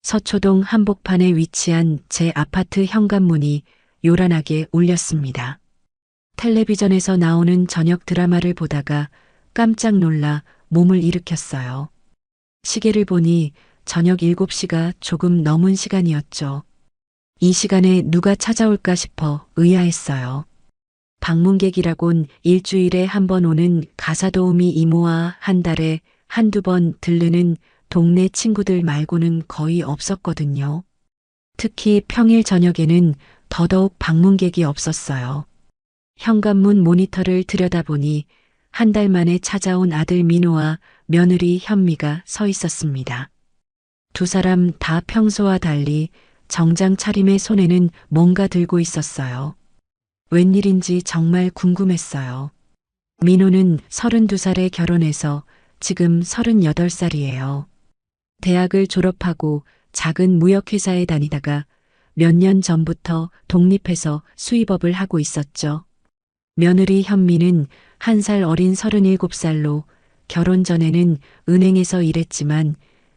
서초동 한복판에 위치한 제 아파트 현관문이 요란하게 울렸습니다. 텔레비전에서 나오는 저녁 드라마를 보다가 깜짝 놀라 몸을 일으켰어요. 시계를 보니 저녁 7시가 조금 넘은 시간이었죠. 이 시간에 누가 찾아올까 싶어 의아했어요. 방문객이라곤 일주일에 한 번 오는 가사도우미 이모와 한 달에 한두 번 들르는 동네 친구들 말고는 거의 없었거든요. 특히 평일 저녁에는 더더욱 방문객이 없었어요. 현관문 모니터를 들여다보니 한 달 만에 찾아온 아들 민호와 며느리 현미가 서 있었습니다. 두 사람 다 평소와 달리 정장 차림의 손에는 뭔가 들고 있었어요. 웬일인지 정말 궁금했어요. 민호는 32살에 결혼해서 지금 38살이에요. 대학을 졸업하고 작은 무역회사에 다니다가 몇 년 전부터 독립해서 수입업을 하고 있었죠. 며느리 현미는 1살 어린 37살로 결혼 전에는 은행에서 일했지만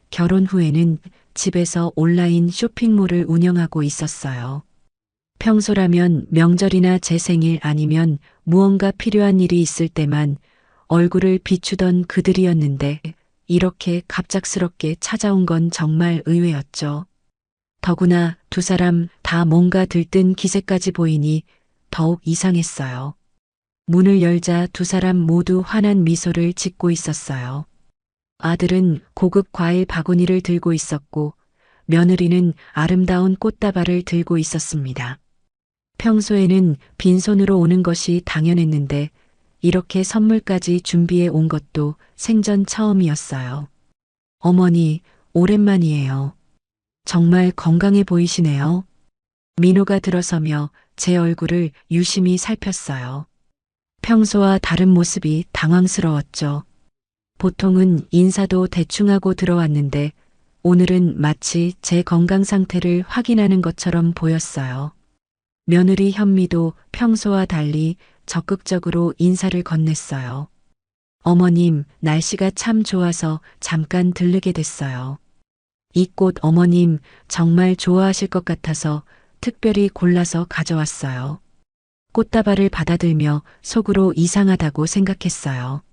결혼 후에는 집에서 온라인 쇼핑몰을 운영하고 있었어요. 평소라면 명절이나 제 생일 아니면 무언가 필요한 일이 있을 때만 얼굴을 비추던 그들이었는데 이렇게 갑작스럽게 찾아온 건 정말 의외였죠. 더구나 두 사람 다 뭔가 들뜬 기색까지 보이니 더욱 이상했어요. 문을 열자 두 사람 모두 환한 미소를 짓고 있었어요. 아들은 고급 과일 바구니를 들고 있었고 며느리는 아름다운 꽃다발을 들고 있었습니다. 평소에는 빈손으로 오는 것이 당연했는데 이렇게 선물까지 준비해 온 것도 생전 처음이었어요. 어머니, 오랜만이에요. 정말 건강해 보이시네요. 민호가 들어서며 제 얼굴을 유심히 살폈어요. 평소와 다른 모습이 당황스러웠죠. 보통은 인사도 대충 하고 들어왔는데 오늘은 마치 제 건강 상태를 확인하는 것처럼 보였어요. 며느리 현미도 평소와 달리 적극적으로 인사를 건넸어요. 어머님, 날씨가 참 좋아서 잠깐 들르게 됐어요. 이 꽃 어머님 정말 좋아하실 것 같아서 특별히 골라서 가져왔어요. 꽃다발을 받아들며 속으로 이상하다고 생각했어요.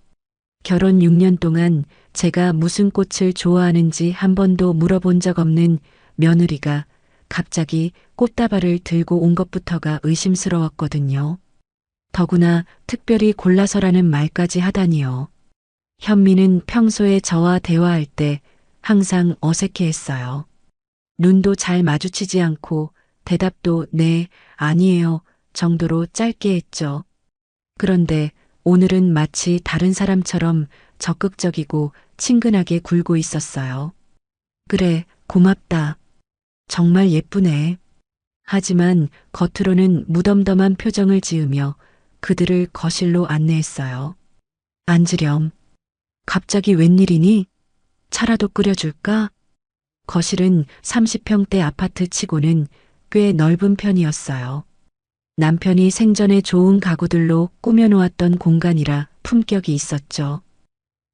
결혼 6년 동안 제가 무슨 꽃을 좋아하는지 한 번도 물어본 적 없는 며느리가 갑자기 꽃다발을 들고 온 것부터가 의심스러웠거든요. 더구나 특별히 골라서라는 말까지 하다니요. 현미는 평소에 저와 대화할 때 항상 어색해했어요. 눈도 잘 마주치지 않고 대답도 네, 아니에요 정도로 짧게 했죠. 그런데 오늘은 마치 다른 사람처럼 적극적이고 친근하게 굴고 있었어요. 그래, 고맙다. 정말 예쁘네. 하지만 겉으로는 무덤덤한 표정을 지으며 그들을 거실로 안내했어요. 앉으렴. 갑자기 웬일이니? 차라도 끓여줄까? 거실은 30평대 아파트 치고는 꽤 넓은 편이었어요. 남편이 생전에 좋은 가구들로 꾸며놓았던 공간이라 품격이 있었죠.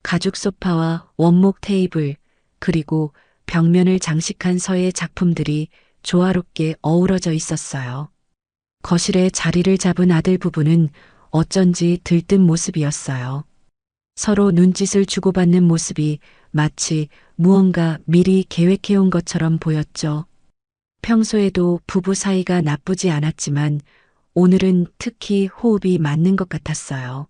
가죽 소파와 원목 테이블, 그리고 벽면을 장식한 서예 작품들이 조화롭게 어우러져 있었어요. 거실에 자리를 잡은 아들 부부는 어쩐지 들뜬 모습이었어요. 서로 눈짓을 주고받는 모습이 마치 무언가 미리 계획해온 것처럼 보였죠. 평소에도 부부 사이가 나쁘지 않았지만 오늘은 특히 호흡이 맞는 것 같았어요.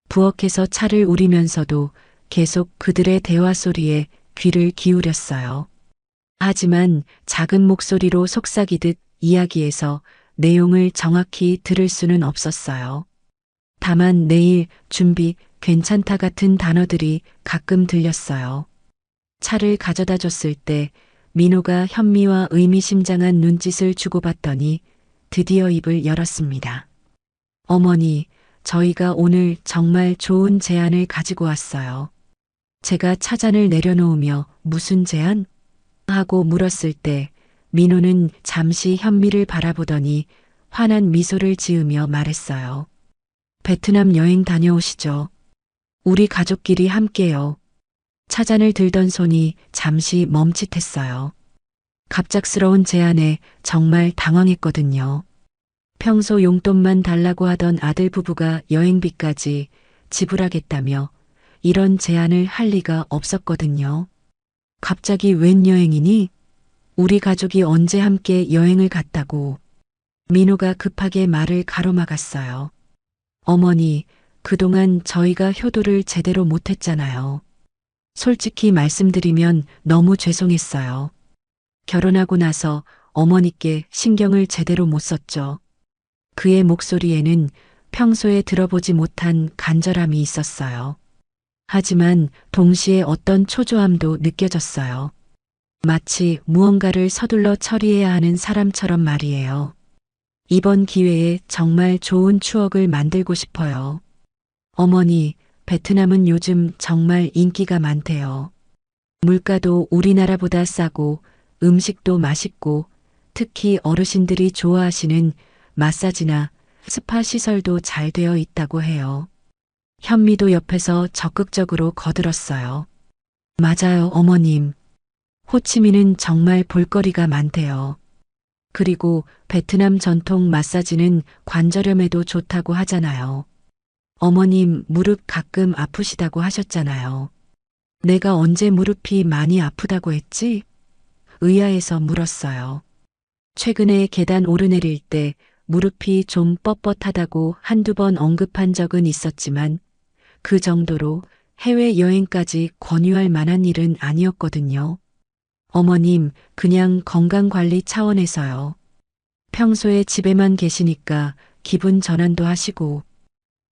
부엌에서 차를 우리면서도 계속 그들의 대화 소리에 귀를 기울였어요. 하지만 작은 목소리로 속삭이듯 이야기해서 내용을 정확히 들을 수는 없었어요. 다만 내일 준비 괜찮다 같은 단어들이 가끔 들렸어요. 차를 가져다 줬을 때 민호가 현미와 의미심장한 눈짓을 주고받더니 드디어 입을 열었습니다. 어머니, 저희가 오늘 정말 좋은 제안을 가지고 왔어요. 제가 차잔을 내려놓으며 무슨 제안? 하고 물었을 때 민호는 잠시 현미를 바라보더니 환한 미소를 지으며 말했어요. 베트남 여행 다녀오시죠. 우리 가족끼리 함께요. 차잔을 들던 손이 잠시 멈칫했어요. 갑작스러운 제안에 정말 당황했거든요. 평소 용돈만 달라고 하던 아들 부부가 여행비까지 지불하겠다며 이런 제안을 할 리가 없었거든요. 갑자기 웬 여행이니? 우리 가족이 언제 함께 여행을 갔다고. 민호가 급하게 말을 가로막았어요. 어머니, 그동안 저희가 효도를 제대로 못했잖아요. 솔직히 말씀드리면 너무 죄송했어요. 결혼하고 나서 어머니께 신경을 제대로 못 썼죠. 그의 목소리에는 평소에 들어보지 못한 간절함이 있었어요. 하지만 동시에 어떤 초조함도 느껴졌어요. 마치 무언가를 서둘러 처리해야 하는 사람처럼 말이에요. 이번 기회에 정말 좋은 추억을 만들고 싶어요. 어머니, 베트남은 요즘 정말 인기가 많대요. 물가도 우리나라보다 싸고 음식도 맛있고 특히 어르신들이 좋아하시는 마사지나 스파 시설도 잘 되어 있다고 해요. 현미도 옆에서 적극적으로 거들었어요. 맞아요, 어머님. 호치민은 정말 볼거리가 많대요. 그리고 베트남 전통 마사지는 관절염에도 좋다고 하잖아요. 어머님 무릎 가끔 아프시다고 하셨잖아요. 내가 언제 무릎이 많이 아프다고 했지? 의아해서 물었어요. 최근에 계단 오르내릴 때 무릎이 좀 뻣뻣하다고 한두 번 언급한 적은 있었지만 그 정도로 해외여행까지 권유할 만한 일은 아니었거든요. 어머님, 그냥 건강관리 차원에서요. 평소에 집에만 계시니까 기분 전환도 하시고.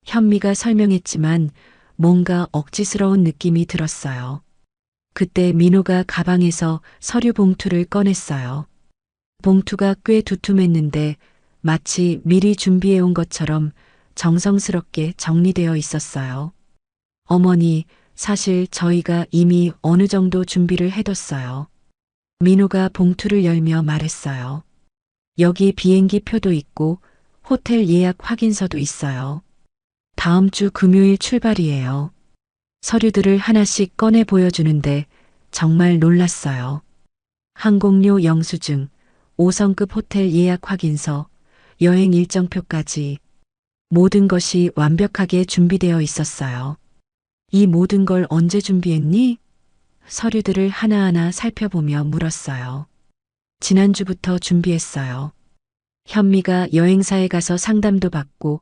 현미가 설명했지만 뭔가 억지스러운 느낌이 들었어요. 그때 민호가 가방에서 서류 봉투를 꺼냈어요. 봉투가 꽤 두툼했는데 마치 미리 준비해온 것처럼 정성스럽게 정리되어 있었어요. 어머니, 사실 저희가 이미 어느 정도 준비를 해뒀어요. 민호가 봉투를 열며 말했어요. 여기 비행기 표도 있고 호텔 예약 확인서도 있어요. 다음 주 금요일 출발이에요. 서류들을 하나씩 꺼내 보여주는데 정말 놀랐어요. 항공료 영수증, 5성급 호텔 예약 확인서, 여행 일정표까지 모든 것이 완벽하게 준비되어 있었어요. 이 모든 걸 언제 준비했니? 서류들을 하나하나 살펴보며 물었어요. 지난주부터 준비했어요. 현미가 여행사에 가서 상담도 받고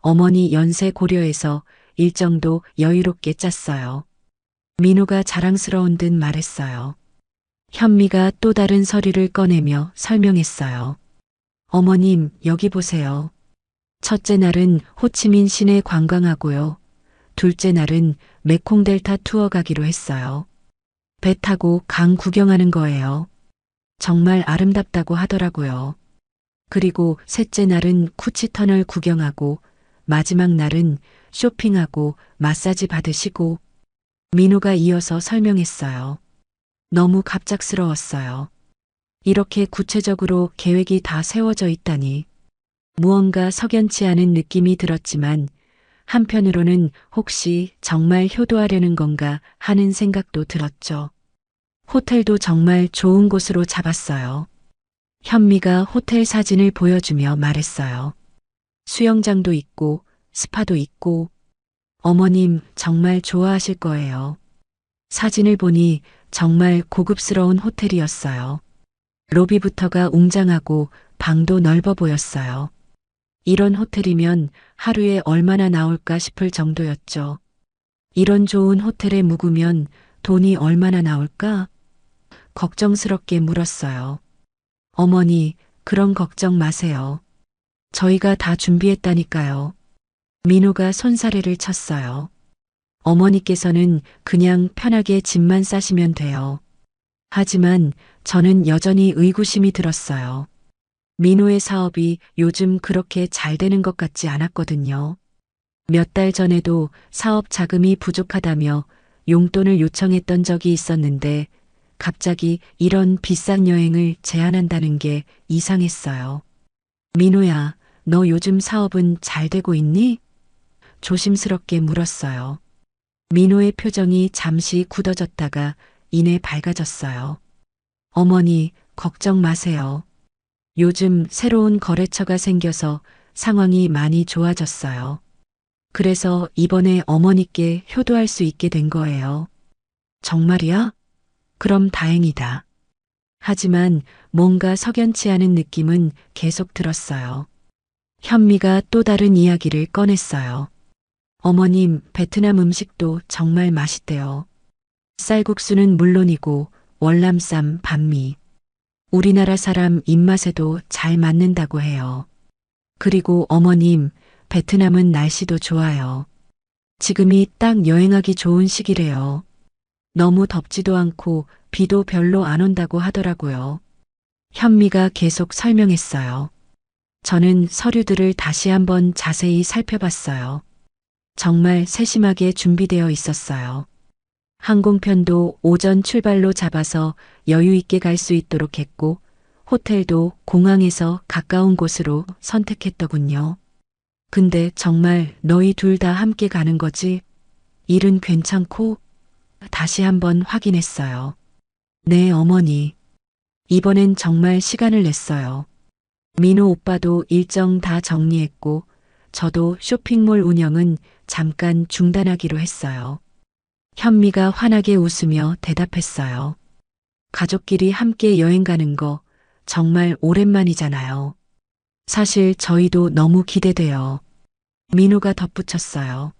어머니 연세 고려해서 일정도 여유롭게 짰어요. 민호가 자랑스러운 듯 말했어요. 현미가 또 다른 서류를 꺼내며 설명했어요. 어머님, 여기 보세요. 첫째 날은 호치민 시내 관광하고요. 둘째 날은 메콩델타 투어 가기로 했어요. 배 타고 강 구경하는 거예요. 정말 아름답다고 하더라고요. 그리고 셋째 날은 쿠치터널 구경하고 마지막 날은 쇼핑하고 마사지 받으시고. 민호가 이어서 설명했어요. 너무 갑작스러웠어요. 이렇게 구체적으로 계획이 다 세워져 있다니. 무언가 석연치 않은 느낌이 들었지만 한편으로는 혹시 정말 효도하려는 건가 하는 생각도 들었죠. 호텔도 정말 좋은 곳으로 잡았어요. 현미가 호텔 사진을 보여주며 말했어요. 수영장도 있고 스파도 있고. 어머님 정말 좋아하실 거예요. 사진을 보니 정말 고급스러운 호텔이었어요. 로비부터가 웅장하고 방도 넓어 보였어요. 이런 호텔이면 하루에 얼마나 나올까 싶을 정도였죠. 이런 좋은 호텔에 묵으면 돈이 얼마나 나올까? 걱정스럽게 물었어요. 어머니, 그런 걱정 마세요. 저희가 다 준비했다니까요. 민호가 손사래를 쳤어요. 어머니께서는 그냥 편하게 짐만 싸시면 돼요. 하지만 저는 여전히 의구심이 들었어요. 민호의 사업이 요즘 그렇게 잘 되는 것 같지 않았거든요. 몇 달 전에도 사업 자금이 부족하다며 용돈을 요청했던 적이 있었는데 갑자기 이런 비싼 여행을 제안한다는 게 이상했어요. 민호야, 너 요즘 사업은 잘 되고 있니? 조심스럽게 물었어요. 민호의 표정이 잠시 굳어졌다가 이내 밝아졌어요. 어머니, 걱정 마세요. 요즘 새로운 거래처가 생겨서 상황이 많이 좋아졌어요. 그래서 이번에 어머니께 효도할 수 있게 된 거예요. 정말이야? 그럼 다행이다. 하지만 뭔가 석연치 않은 느낌은 계속 들었어요. 현미가 또 다른 이야기를 꺼냈어요. 어머님, 베트남 음식도 정말 맛있대요. 쌀국수는 물론이고 월남쌈, 반미. 우리나라 사람 입맛에도 잘 맞는다고 해요. 그리고 어머님, 베트남은 날씨도 좋아요. 지금이 딱 여행하기 좋은 시기래요. 너무 덥지도 않고 비도 별로 안 온다고 하더라고요. 현미가 계속 설명했어요. 저는 서류들을 다시 한번 자세히 살펴봤어요. 정말 세심하게 준비되어 있었어요. 항공편도 오전 출발로 잡아서 여유 있게 갈 수 있도록 했고, 호텔도 공항에서 가까운 곳으로 선택했더군요. 근데 정말 너희 둘 다 함께 가는 거지? 일은 괜찮고? 다시 한번 확인했어요. 네, 어머니. 이번엔 정말 시간을 냈어요. 민호 오빠도 일정 다 정리했고, 저도 쇼핑몰 운영은 잠깐 중단하기로 했어요. 현미가 환하게 웃으며 대답했어요. 가족끼리 함께 여행 가는 거 정말 오랜만이잖아요. 사실 저희도 너무 기대돼요. 민호가 덧붙였어요.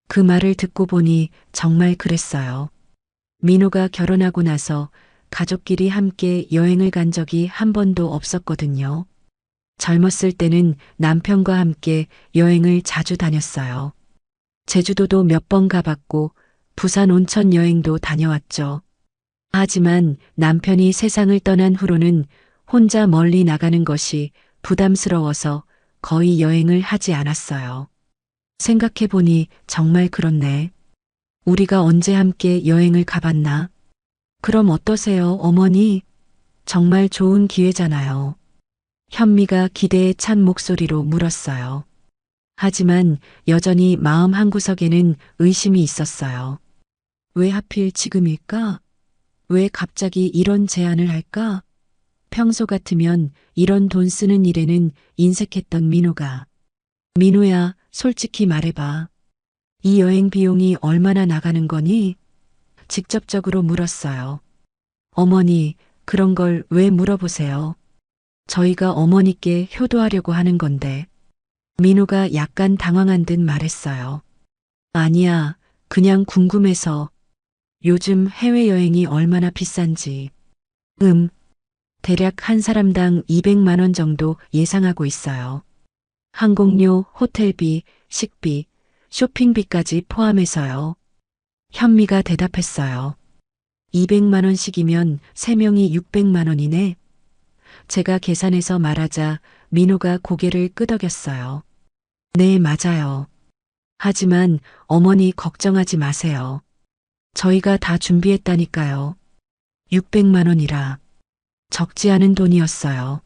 그 말을 듣고 보니 정말 그랬어요. 민호가 결혼하고 나서 가족끼리 함께 여행을 간 적이 한 번도 없었거든요. 젊었을 때는 남편과 함께 여행을 자주 다녔어요. 제주도도 몇 번 가봤고 부산 온천 여행도 다녀왔죠. 하지만 남편이 세상을 떠난 후로는 혼자 멀리 나가는 것이 부담스러워서 거의 여행을 하지 않았어요. 생각해보니 정말 그렇네. 우리가 언제 함께 여행을 가봤나? 그럼 어떠세요, 어머니? 정말 좋은 기회잖아요. 현미가 기대에 찬 목소리로 물었어요. 하지만 여전히 마음 한구석에는 의심이 있었어요. 왜 하필 지금일까? 왜 갑자기 이런 제안을 할까? 평소 같으면 이런 돈 쓰는 일에는 인색했던 민호가. 민호야, 솔직히 말해봐. 이 여행 비용이 얼마나 나가는 거니? 직접적으로 물었어요. 어머니, 그런 걸 왜 물어보세요? 저희가 어머니께 효도하려고 하는 건데. 민호가 약간 당황한 듯 말했어요. 아니야, 그냥 궁금해서. 요즘 해외여행이 얼마나 비싼지. 대략 한 사람당 200만 원 정도 예상하고 있어요. 항공료, 호텔비, 식비, 쇼핑비까지 포함해서요. 현미가 대답했어요. 200만 원씩이면 3명이 600만 원이네. 제가 계산해서 말하자 민호가 고개를 끄덕였어요. 네, 맞아요. 하지만 어머니 걱정하지 마세요. 저희가 다 준비했다니까요. 600만 원이라. 적지 않은 돈이었어요.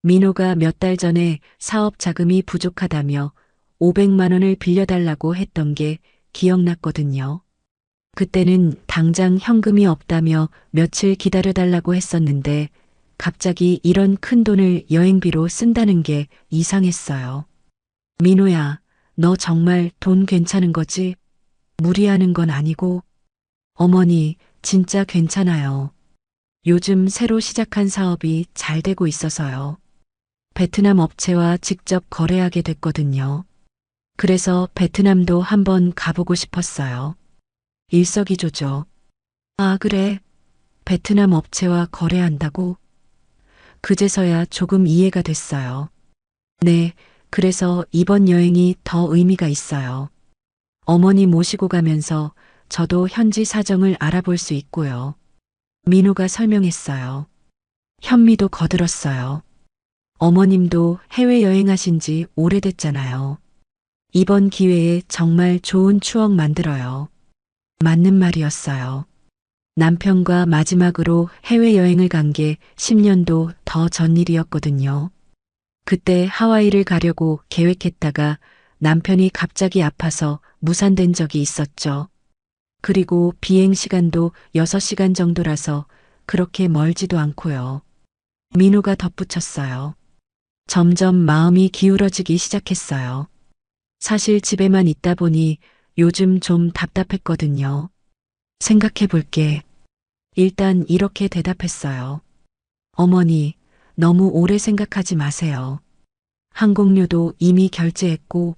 민호가 몇 달 전에 사업 자금이 부족하다며 500만 원을 빌려달라고 했던 게 기억났거든요. 그때는 당장 현금이 없다며 며칠 기다려달라고 했었는데 갑자기 이런 큰 돈을 여행비로 쓴다는 게 이상했어요. 민호야, 너 정말 돈 괜찮은 거지? 무리하는 건 아니고? 어머니, 진짜 괜찮아요. 요즘 새로 시작한 사업이 잘 되고 있어서요. 베트남 업체와 직접 거래하게 됐거든요. 그래서 베트남도 한번 가보고 싶었어요. 일석이조죠. 아, 그래. 베트남 업체와 거래한다고? 그제서야 조금 이해가 됐어요. 네, 그래서 이번 여행이 더 의미가 있어요. 어머니 모시고 가면서 저도 현지 사정을 알아볼 수 있고요. 민호가 설명했어요. 현미도 거들었어요. 어머님도 해외여행 하신 지 오래됐잖아요. 이번 기회에 정말 좋은 추억 만들어요. 맞는 말이었어요. 남편과 마지막으로 해외여행을 간 게 10년도 더 전 일이었거든요. 그때 하와이를 가려고 계획했다가 남편이 갑자기 아파서 무산된 적이 있었죠. 그리고 비행 시간도 6시간 정도라서 그렇게 멀지도 않고요. 민호가 덧붙였어요. 점점 마음이 기울어지기 시작했어요. 사실 집에만 있다 보니 요즘 좀 답답했거든요. 생각해 볼게. 일단 이렇게 대답했어요. 어머니, 너무 오래 생각하지 마세요. 항공료도 이미 결제했고,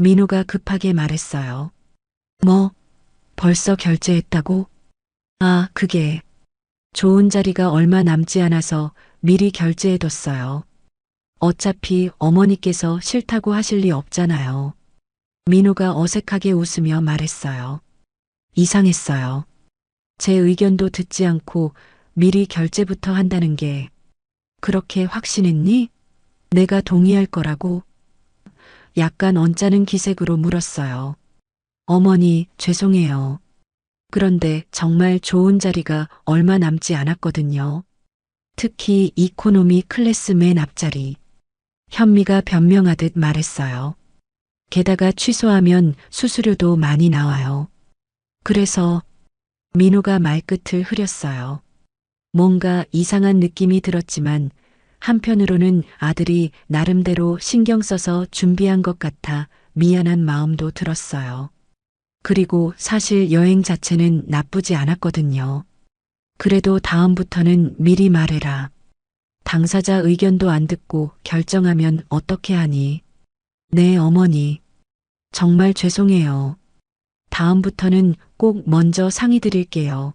민호가 급하게 말했어요. 뭐, 벌써 결제했다고? 아, 그게 좋은 자리가 얼마 남지 않아서 미리 결제해뒀어요. 어차피 어머니께서 싫다고 하실 리 없잖아요. 민호가 어색하게 웃으며 말했어요. 이상했어요. 제 의견도 듣지 않고 미리 결제부터 한다는 게 그렇게 확신했니? 내가 동의할 거라고? 약간 언짢은 기색으로 물었어요. 어머니, 죄송해요. 그런데 정말 좋은 자리가 얼마 남지 않았거든요. 특히 이코노미 클래스 맨 앞자리. 현미가 변명하듯 말했어요. 게다가 취소하면 수수료도 많이 나와요. 그래서 민호가 말끝을 흐렸어요. 뭔가 이상한 느낌이 들었지만 한편으로는 아들이 나름대로 신경 써서 준비한 것 같아 미안한 마음도 들었어요. 그리고 사실 여행 자체는 나쁘지 않았거든요. 그래도 다음부터는 미리 말해라. 당사자 의견도 안 듣고 결정하면 어떻게 하니? 네, 어머니. 정말 죄송해요. 다음부터는 꼭 먼저 상의 드릴게요.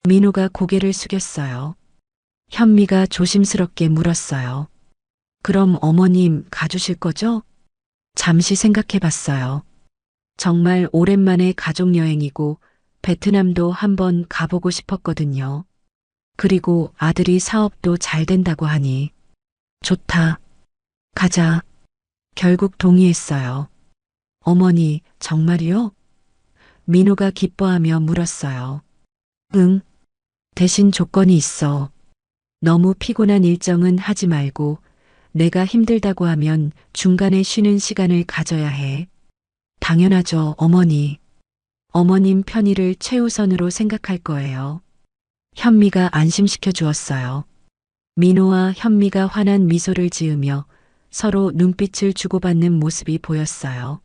민호가 고개를 숙였어요. 현미가 조심스럽게 물었어요. 그럼 어머님 가주실 거죠? 잠시 생각해 봤어요. 정말 오랜만에 가족 여행이고 베트남도 한번 가보고 싶었거든요. 그리고 아들이 사업도 잘 된다고 하니 좋다. 가자. 결국 동의했어요. 어머니, 정말이요? 민호가 기뻐하며 물었어요. 응. 대신 조건이 있어. 너무 피곤한 일정은 하지 말고 내가 힘들다고 하면 중간에 쉬는 시간을 가져야 해. 당연하죠, 어머니. 어머님 편의를 최우선으로 생각할 거예요. 현미가 안심시켜 주었어요. 민호와 현미가 환한 미소를 지으며 서로 눈빛을 주고받는 모습이 보였어요.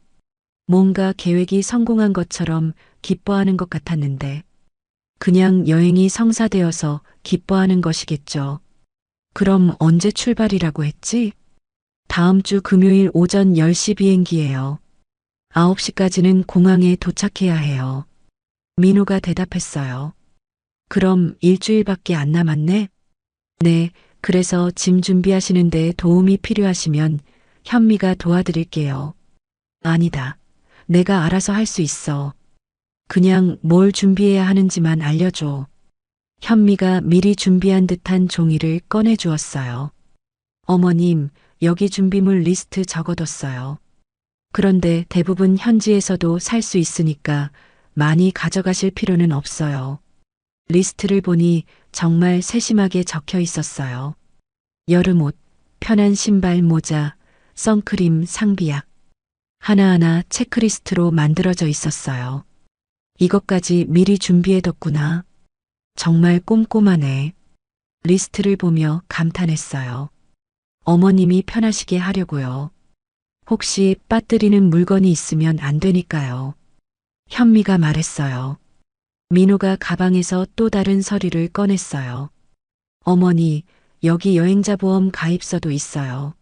뭔가 계획이 성공한 것처럼 기뻐하는 것 같았는데 그냥 여행이 성사되어서 기뻐하는 것이겠죠. 그럼 언제 출발이라고 했지? 다음 주 금요일 오전 10시 비행기예요. 9시까지는 공항에 도착해야 해요. 민호가 대답했어요. 그럼 일주일밖에 안 남았네? 네, 그래서 짐 준비하시는데 도움이 필요하시면 현미가 도와드릴게요. 아니다. 내가 알아서 할 수 있어. 그냥 뭘 준비해야 하는지만 알려줘. 현미가 미리 준비한 듯한 종이를 꺼내 주었어요. 어머님, 여기 준비물 리스트 적어뒀어요. 그런데 대부분 현지에서도 살 수 있으니까 많이 가져가실 필요는 없어요. 리스트를 보니 정말 세심하게 적혀 있었어요. 여름옷, 편한 신발, 모자, 선크림, 상비약. 하나하나 체크리스트로 만들어져 있었어요. 이것까지 미리 준비해뒀구나. 정말 꼼꼼하네. 리스트를 보며 감탄했어요. 어머님이 편하시게 하려고요. 혹시 빠뜨리는 물건이 있으면 안 되니까요. 현미가 말했어요. 민호가 가방에서 또 다른 서류를 꺼냈어요. 어머니, 여기 여행자 보험 가입서도 있어요.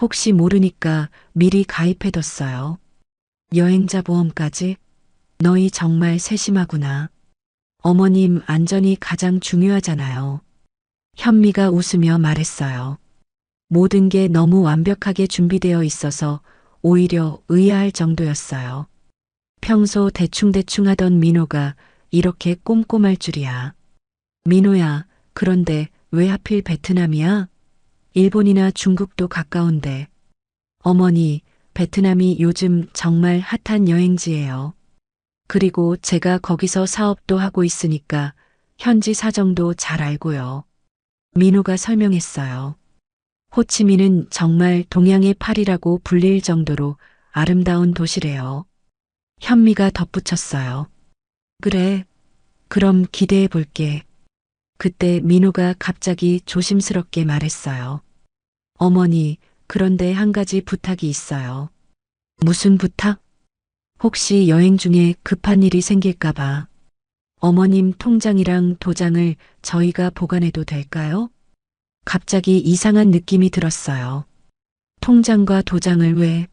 혹시 모르니까 미리 가입해뒀어요. 여행자 보험까지? 너희 정말 세심하구나. 어머님 안전이 가장 중요하잖아요. 현미가 웃으며 말했어요. 모든 게 너무 완벽하게 준비되어 있어서 오히려 의아할 정도였어요. 평소 대충대충 하던 민호가 이렇게 꼼꼼할 줄이야. 민호야, 그런데 왜 하필 베트남이야? 일본이나 중국도 가까운데. 어머니, 베트남이 요즘 정말 핫한 여행지예요. 그리고 제가 거기서 사업도 하고 있으니까 현지 사정도 잘 알고요. 민호가 설명했어요. 호치민은 정말 동양의 파리라고 불릴 정도로 아름다운 도시래요. 현미가 덧붙였어요. 그래, 그럼 기대해 볼게. 그때 민호가 갑자기 조심스럽게 말했어요. 어머니, 그런데 한 가지 부탁이 있어요. 무슨 부탁? 혹시 여행 중에 급한 일이 생길까봐 어머님 통장이랑 도장을 저희가 보관해도 될까요? 갑자기 이상한 느낌이 들었어요. 통장과 도장을 왜?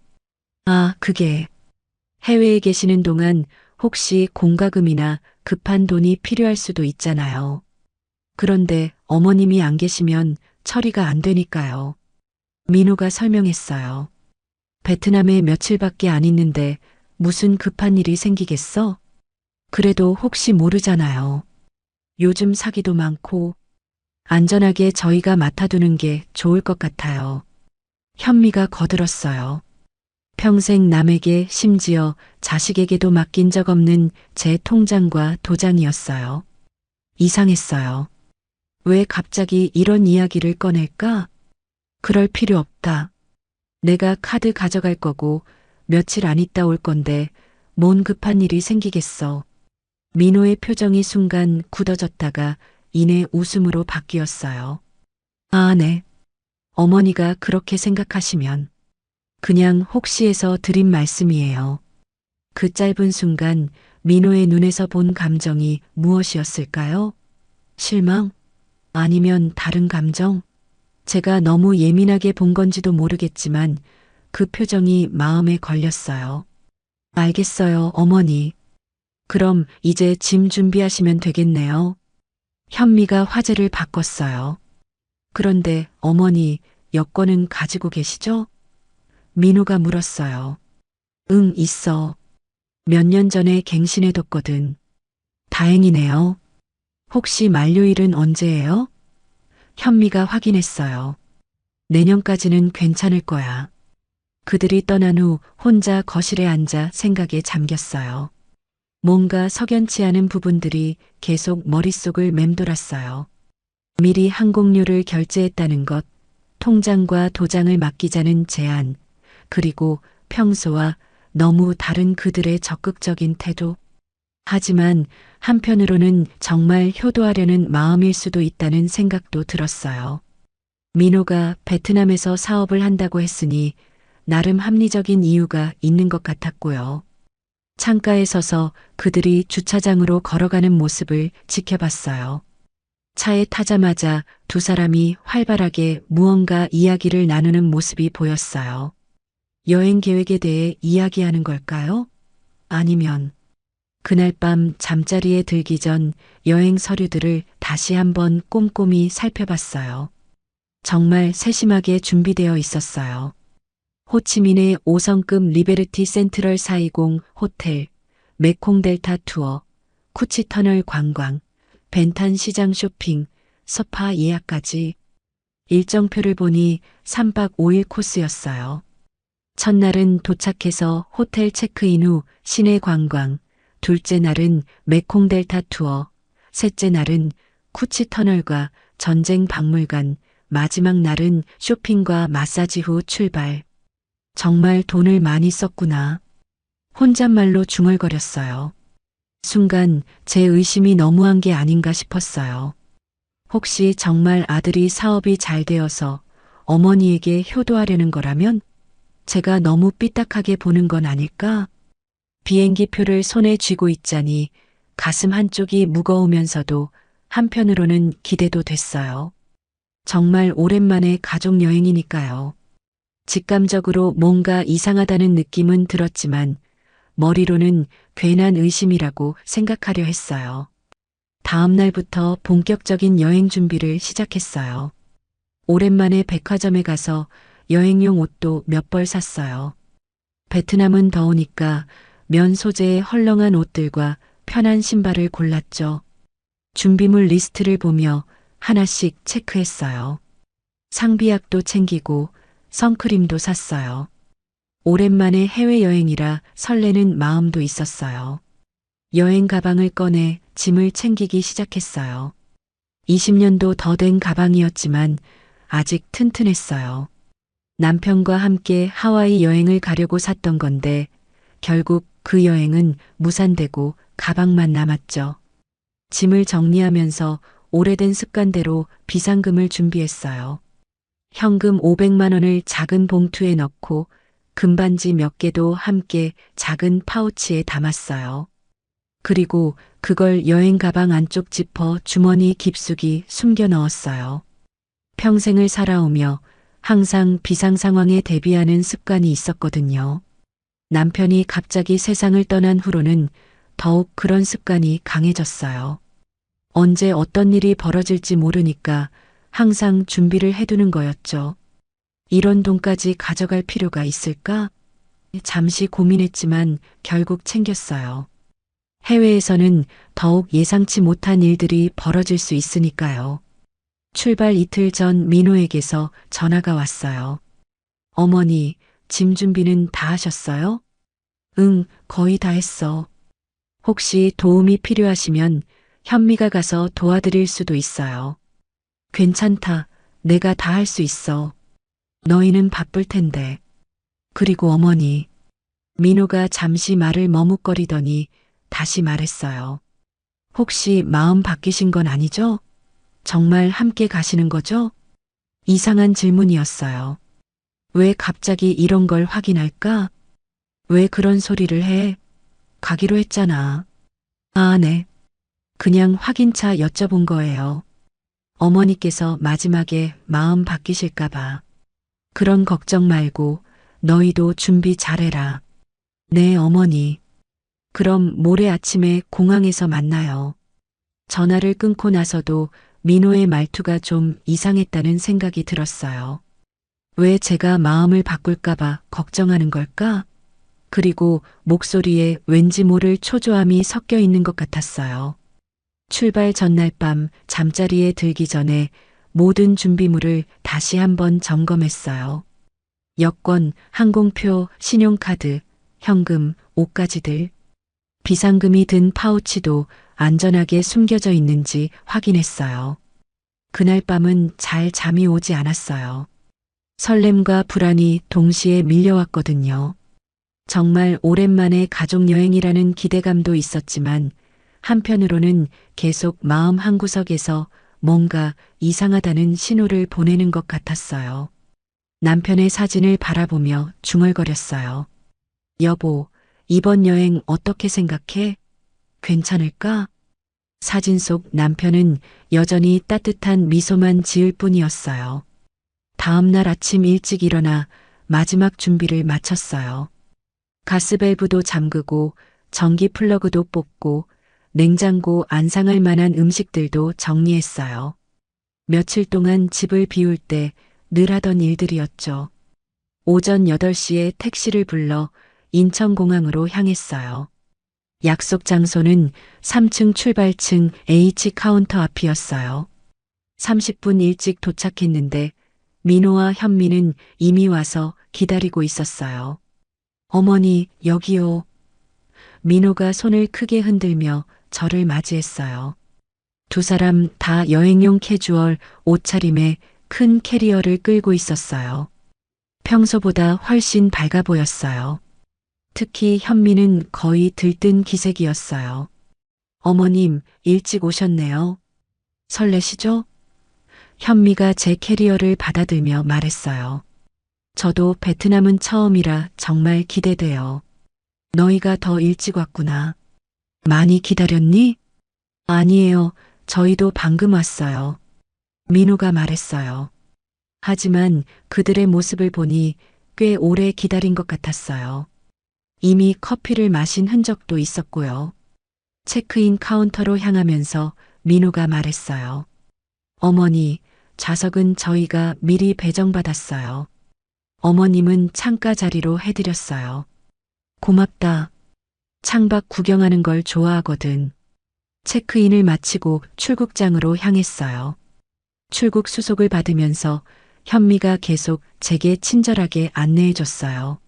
아, 그게 해외에 계시는 동안 혹시 공과금이나 급한 돈이 필요할 수도 있잖아요. 그런데 어머님이 안 계시면 처리가 안 되니까요. 민호가 설명했어요. 베트남에 며칠밖에 안 있는데 무슨 급한 일이 생기겠어? 그래도 혹시 모르잖아요. 요즘 사기도 많고 안전하게 저희가 맡아두는 게 좋을 것 같아요. 현미가 거들었어요. 평생 남에게 심지어 자식에게도 맡긴 적 없는 제 통장과 도장이었어요. 이상했어요. 왜 갑자기 이런 이야기를 꺼낼까? 그럴 필요 없다. 내가 카드 가져갈 거고 며칠 안 있다 올 건데 뭔 급한 일이 생기겠어. 민호의 표정이 순간 굳어졌다가 이내 웃음으로 바뀌었어요. 아, 네. 어머니가 그렇게 생각하시면 그냥 혹시 해서 드린 말씀이에요. 그 짧은 순간 민호의 눈에서 본 감정이 무엇이었을까요? 실망? 아니면 다른 감정? 제가 너무 예민하게 본 건지도 모르겠지만 그 표정이 마음에 걸렸어요. 알겠어요, 어머니. 그럼 이제 짐 준비하시면 되겠네요. 현미가 화제를 바꿨어요. 그런데 어머니, 여권은 가지고 계시죠? 민호가 물었어요. 응, 있어. 몇 년 전에 갱신해뒀거든. 다행이네요. 혹시 만료일은 언제예요? 현미가 확인했어요. 내년까지는 괜찮을 거야. 그들이 떠난 후 혼자 거실에 앉아 생각에 잠겼어요. 뭔가 석연치 않은 부분들이 계속 머릿속을 맴돌았어요. 미리 항공료를 결제했다는 것, 통장과 도장을 맡기자는 제안, 그리고 평소와 너무 다른 그들의 적극적인 태도. 하지만 한편으로는 정말 효도하려는 마음일 수도 있다는 생각도 들었어요. 민호가 베트남에서 사업을 한다고 했으니 나름 합리적인 이유가 있는 것 같았고요. 창가에 서서 그들이 주차장으로 걸어가는 모습을 지켜봤어요. 차에 타자마자 두 사람이 활발하게 무언가 이야기를 나누는 모습이 보였어요. 여행 계획에 대해 이야기하는 걸까요? 아니면 그날 밤 잠자리에 들기 전 여행 서류들을 다시 한번 꼼꼼히 살펴봤어요. 정말 세심하게 준비되어 있었어요. 호치민의 5성급 리베르티 센트럴 420 호텔, 메콩 델타 투어, 쿠치 터널 관광, 벤탄 시장 쇼핑, 스파 예약까지 일정표를 보니 3박 5일 코스였어요. 첫날은 도착해서 호텔 체크인 후 시내 관광, 둘째 날은 메콩 델타 투어, 셋째 날은 쿠치 터널과 전쟁 박물관, 마지막 날은 쇼핑과 마사지 후 출발. 정말 돈을 많이 썼구나. 혼잣말로 중얼거렸어요. 순간 제 의심이 너무한 게 아닌가 싶었어요. 혹시 정말 아들이 사업이 잘 되어서 어머니에게 효도하려는 거라면 제가 너무 삐딱하게 보는 건 아닐까? 비행기 표를 손에 쥐고 있자니 가슴 한쪽이 무거우면서도 한편으로는 기대도 됐어요. 정말 오랜만에 가족 여행이니까요. 직감적으로 뭔가 이상하다는 느낌은 들었지만 머리로는 괜한 의심이라고 생각하려 했어요. 다음 날부터 본격적인 여행 준비를 시작했어요. 오랜만에 백화점에 가서 여행용 옷도 몇 벌 샀어요. 베트남은 더우니까 면 소재의 헐렁한 옷들과 편한 신발을 골랐죠. 준비물 리스트를 보며 하나씩 체크했어요. 상비약도 챙기고 선크림도 샀어요. 오랜만에 해외여행이라 설레는 마음도 있었어요. 여행 가방을 꺼내 짐을 챙기기 시작했어요. 20년도 더 된 가방이었지만 아직 튼튼했어요. 남편과 함께 하와이 여행을 가려고 샀던 건데 결국 그 여행은 무산되고 가방만 남았죠. 짐을 정리하면서 오래된 습관대로 비상금을 준비했어요. 현금 500만 원을 작은 봉투에 넣고 금반지 몇 개도 함께 작은 파우치에 담았어요. 그리고 그걸 여행 가방 안쪽 지퍼 주머니 깊숙이 숨겨 넣었어요. 평생을 살아오며 항상 비상 상황에 대비하는 습관이 있었거든요. 남편이 갑자기 세상을 떠난 후로는 더욱 그런 습관이 강해졌어요. 언제 어떤 일이 벌어질지 모르니까 항상 준비를 해두는 거였죠. 이런 돈까지 가져갈 필요가 있을까? 잠시 고민했지만 결국 챙겼어요. 해외에서는 더욱 예상치 못한 일들이 벌어질 수 있으니까요. 출발 이틀 전 민호에게서 전화가 왔어요. 어머니, 짐 준비는 다 하셨어요? 응, 거의 다 했어. 혹시 도움이 필요하시면 현미가 가서 도와드릴 수도 있어요. 괜찮다. 내가 다 할 수 있어. 너희는 바쁠 텐데. 그리고 어머니. 민호가 잠시 말을 머뭇거리더니 다시 말했어요. 혹시 마음 바뀌신 건 아니죠? 정말 함께 가시는 거죠? 이상한 질문이었어요. 왜 갑자기 이런 걸 확인할까? 왜 그런 소리를 해? 가기로 했잖아. 아, 네. 그냥 확인차 여쭤본 거예요. 어머니께서 마지막에 마음 바뀌실까봐. 그런 걱정 말고 너희도 준비 잘해라. 네, 어머니. 그럼 모레 아침에 공항에서 만나요. 전화를 끊고 나서도 민호의 말투가 좀 이상했다는 생각이 들었어요. 왜 제가 마음을 바꿀까봐 걱정하는 걸까? 그리고 목소리에 왠지 모를 초조함이 섞여 있는 것 같았어요. 출발 전날 밤 잠자리에 들기 전에 모든 준비물을 다시 한번 점검했어요. 여권, 항공표, 신용카드, 현금, 옷가지들. 비상금이 든 파우치도 안전하게 숨겨져 있는지 확인했어요. 그날 밤은 잘 잠이 오지 않았어요. 설렘과 불안이 동시에 밀려왔거든요. 정말 오랜만에 가족여행이라는 기대감도 있었지만 한편으로는 계속 마음 한구석에서 뭔가 이상하다는 신호를 보내는 것 같았어요. 남편의 사진을 바라보며 중얼거렸어요. 여보, 이번 여행 어떻게 생각해? 괜찮을까? 사진 속 남편은 여전히 따뜻한 미소만 지을 뿐이었어요. 다음 날 아침 일찍 일어나 마지막 준비를 마쳤어요. 가스밸브도 잠그고 전기 플러그도 뽑고 냉장고 안 상할 만한 음식들도 정리했어요. 며칠 동안 집을 비울 때 늘 하던 일들이었죠. 오전 8시에 택시를 불러 인천공항으로 향했어요. 약속 장소는 3층 출발층 H 카운터 앞이었어요. 30분 일찍 도착했는데 민호와 현미는 이미 와서 기다리고 있었어요. 어머니, 여기요. 민호가 손을 크게 흔들며 저를 맞이했어요. 두 사람 다 여행용 캐주얼 옷차림에 큰 캐리어를 끌고 있었어요. 평소보다 훨씬 밝아 보였어요. 특히 현미는 거의 들뜬 기색이었어요. 어머님, 일찍 오셨네요. 설레시죠? 현미가 제 캐리어를 받아들며 말했어요. 저도 베트남은 처음이라 정말 기대돼요. 너희가 더 일찍 왔구나. 많이 기다렸니? 아니에요. 저희도 방금 왔어요. 민호가 말했어요. 하지만 그들의 모습을 보니 꽤 오래 기다린 것 같았어요. 이미 커피를 마신 흔적도 있었고요. 체크인 카운터로 향하면서 민호가 말했어요. 어머니, 좌석은 저희가 미리 배정받았어요. 어머님은 창가 자리로 해드렸어요. 고맙다. 창밖 구경하는 걸 좋아하거든. 체크인을 마치고 출국장으로 향했어요. 출국 수속을 받으면서 현미가 계속 제게 친절하게 안내해 줬어요.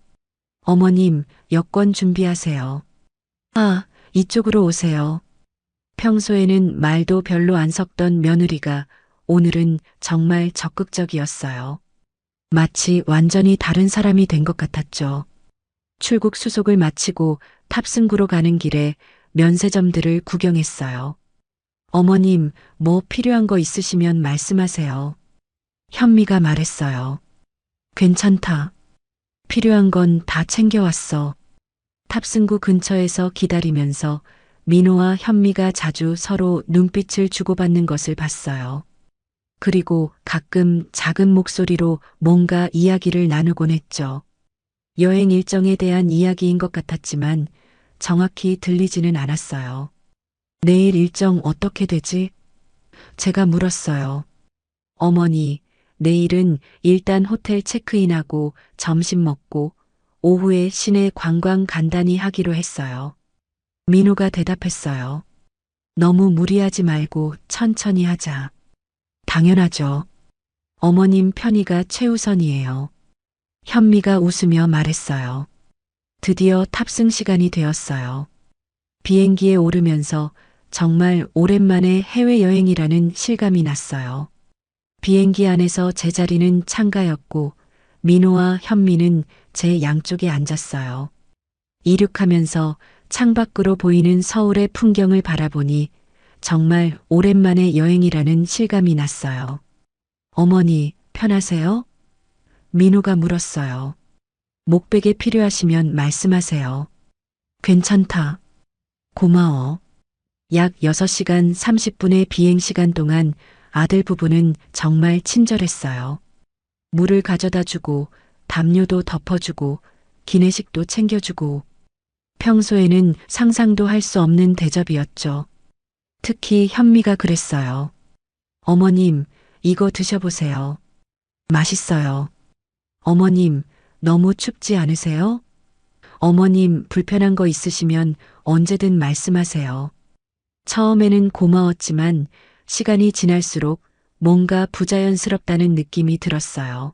어머님, 여권 준비하세요. 아, 이쪽으로 오세요. 평소에는 말도 별로 안 섞던 며느리가 오늘은 정말 적극적이었어요. 마치 완전히 다른 사람이 된 것 같았죠. 출국 수속을 마치고 탑승구로 가는 길에 면세점들을 구경했어요. 어머님, 뭐 필요한 거 있으시면 말씀하세요. 현미가 말했어요. 괜찮다. 필요한 건 다 챙겨왔어. 탑승구 근처에서 기다리면서 민호와 현미가 자주 서로 눈빛을 주고받는 것을 봤어요. 그리고 가끔 작은 목소리로 뭔가 이야기를 나누곤 했죠. 여행 일정에 대한 이야기인 것 같았지만 정확히 들리지는 않았어요. 내일 일정 어떻게 되지? 제가 물었어요. 어머니, 내일은 일단 호텔 체크인하고 점심 먹고 오후에 시내 관광 간단히 하기로 했어요. 민호가 대답했어요. 너무 무리하지 말고 천천히 하자. 당연하죠. 어머님 편의가 최우선이에요. 현미가 웃으며 말했어요. 드디어 탑승 시간이 되었어요. 비행기에 오르면서 정말 오랜만에 해외여행이라는 실감이 났어요. 비행기 안에서 제 자리는 창가였고 민호와 현미는 제 양쪽에 앉았어요. 이륙하면서 창밖으로 보이는 서울의 풍경을 바라보니 정말 오랜만에 여행이라는 실감이 났어요. 어머니, 편하세요? 민호가 물었어요. 목베개 필요하시면 말씀하세요. 괜찮다. 고마워. 약 6시간 30분의 비행시간 동안 아들 부부는 정말 친절했어요. 물을 가져다 주고 담요도 덮어주고 기내식도 챙겨주고 평소에는 상상도 할 수 없는 대접이었죠. 특히 현미가 그랬어요. 어머님, 이거 드셔보세요. 맛있어요. 어머님, 너무 춥지 않으세요? 어머님, 불편한 거 있으시면 언제든 말씀하세요. 처음에는 고마웠지만 시간이 지날수록 뭔가 부자연스럽다는 느낌이 들었어요.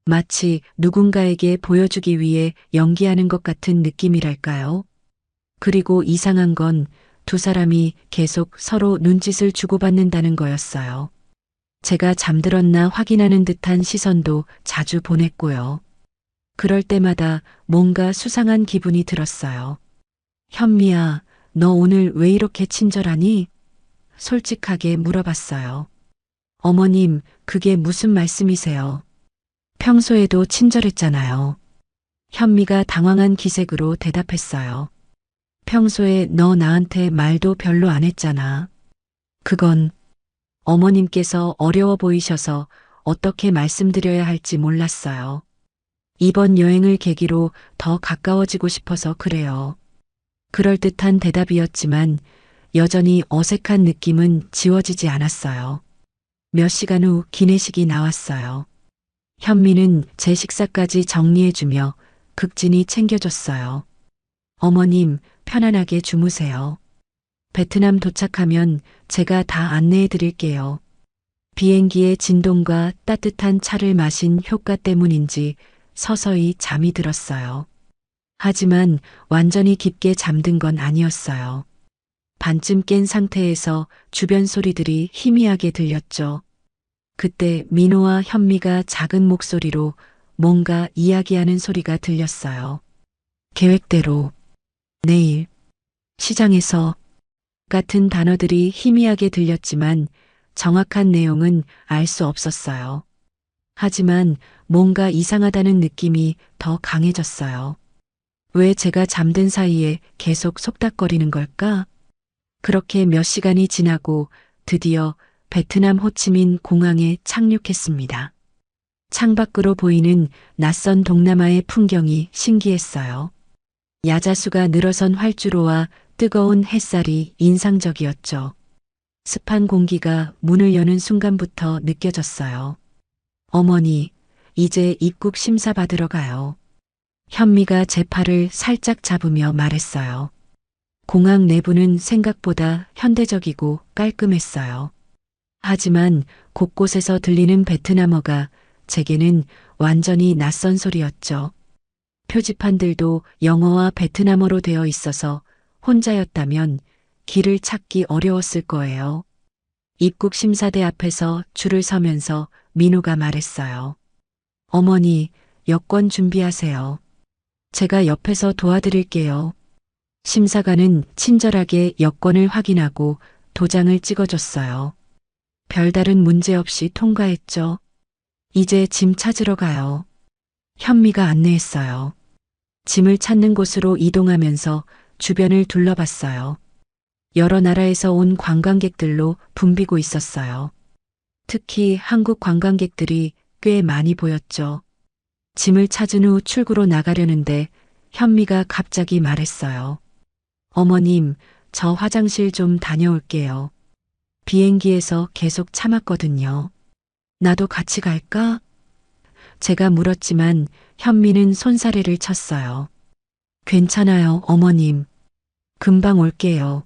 마치 누군가에게 보여주기 위해 연기하는 것 같은 느낌이랄까요? 그리고 이상한 건 두 사람이 계속 서로 눈짓을 주고받는다는 거였어요. 제가 잠들었나 확인하는 듯한 시선도 자주 보냈고요. 그럴 때마다 뭔가 수상한 기분이 들었어요. 현미야, 너 오늘 왜 이렇게 친절하니? 솔직하게 물어봤어요. 어머님, 그게 무슨 말씀이세요? 평소에도 친절했잖아요. 현미가 당황한 기색으로 대답했어요. 평소에 너 나한테 말도 별로 안 했잖아. 그건 어머님께서 어려워 보이셔서 어떻게 말씀드려야 할지 몰랐어요. 이번 여행을 계기로 더 가까워지고 싶어서 그래요. 그럴듯한 대답이었지만 여전히 어색한 느낌은 지워지지 않았어요. 몇 시간 후 기내식이 나왔어요. 현미는 제 식사까지 정리해주며 극진히 챙겨줬어요. 어머님, 편안하게 주무세요. 베트남 도착하면 제가 다 안내해 드릴게요. 비행기의 진동과 따뜻한 차를 마신 효과 때문인지 서서히 잠이 들었어요. 하지만 완전히 깊게 잠든 건 아니었어요. 반쯤 깬 상태에서 주변 소리들이 희미하게 들렸죠. 그때 민호와 현미가 작은 목소리로 뭔가 이야기하는 소리가 들렸어요. 계획대로, 내일, 시장에서 같은 단어들이 희미하게 들렸지만 정확한 내용은 알 수 없었어요. 하지만 뭔가 이상하다는 느낌이 더 강해졌어요. 왜 제가 잠든 사이에 계속 속닥거리는 걸까? 그렇게 몇 시간이 지나고 드디어 베트남 호치민 공항에 착륙했습니다. 창밖으로 보이는 낯선 동남아의 풍경이 신기했어요. 야자수가 늘어선 활주로와 뜨거운 햇살이 인상적이었죠. 습한 공기가 문을 여는 순간부터 느껴졌어요. 어머니, 이제 입국 심사 받으러 가요. 현미가 제 팔을 살짝 잡으며 말했어요. 공항 내부는 생각보다 현대적이고 깔끔했어요. 하지만 곳곳에서 들리는 베트남어가 제게는 완전히 낯선 소리였죠. 표지판들도 영어와 베트남어로 되어 있어서 혼자였다면 길을 찾기 어려웠을 거예요. 입국 심사대 앞에서 줄을 서면서 민호가 말했어요. 어머니, 여권 준비하세요. 제가 옆에서 도와드릴게요. 심사관은 친절하게 여권을 확인하고 도장을 찍어줬어요. 별다른 문제 없이 통과했죠. 이제 짐 찾으러 가요. 현미가 안내했어요. 짐을 찾는 곳으로 이동하면서 주변을 둘러봤어요. 여러 나라에서 온 관광객들로 붐비고 있었어요. 특히 한국 관광객들이 꽤 많이 보였죠. 짐을 찾은 후 출구로 나가려는데 현미가 갑자기 말했어요. 어머님, 저 화장실 좀 다녀올게요. 비행기에서 계속 참았거든요. 나도 같이 갈까? 제가 물었지만 현미는 손사래를 쳤어요. 괜찮아요, 어머님. 금방 올게요.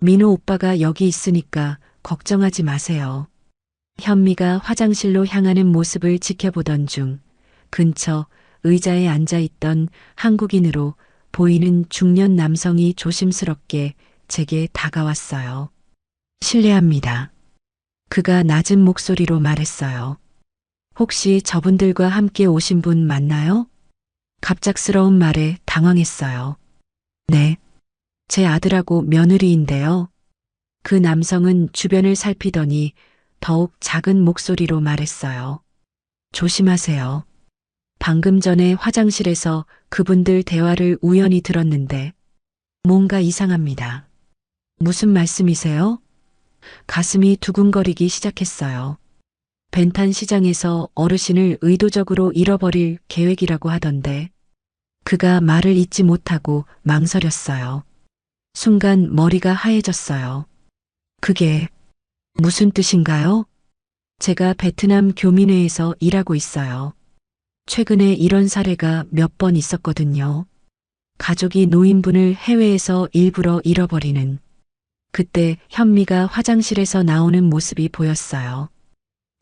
민호 오빠가 여기 있으니까 걱정하지 마세요. 현미가 화장실로 향하는 모습을 지켜보던 중 근처 의자에 앉아 있던 한국인으로 보이는 중년 남성이 조심스럽게 제게 다가왔어요. 실례합니다. 그가 낮은 목소리로 말했어요. 혹시 저분들과 함께 오신 분 맞나요? 갑작스러운 말에 당황했어요. 네. 제 아들하고 며느리인데요. 그 남성은 주변을 살피더니 더욱 작은 목소리로 말했어요. 조심하세요. 방금 전에 화장실에서 그분들 대화를 우연히 들었는데 뭔가 이상합니다. 무슨 말씀이세요? 가슴이 두근거리기 시작했어요. 벤탄 시장에서 어르신을 의도적으로 잃어버릴 계획이라고 하던데 그가 말을 잇지 못하고 망설였어요. 순간 머리가 하얘졌어요. 그게 무슨 뜻인가요? 제가 베트남 교민회에서 일하고 있어요. 최근에 이런 사례가 몇 번 있었거든요. 가족이 노인분을 해외에서 일부러 잃어버리는. 그때 현미가 화장실에서 나오는 모습이 보였어요.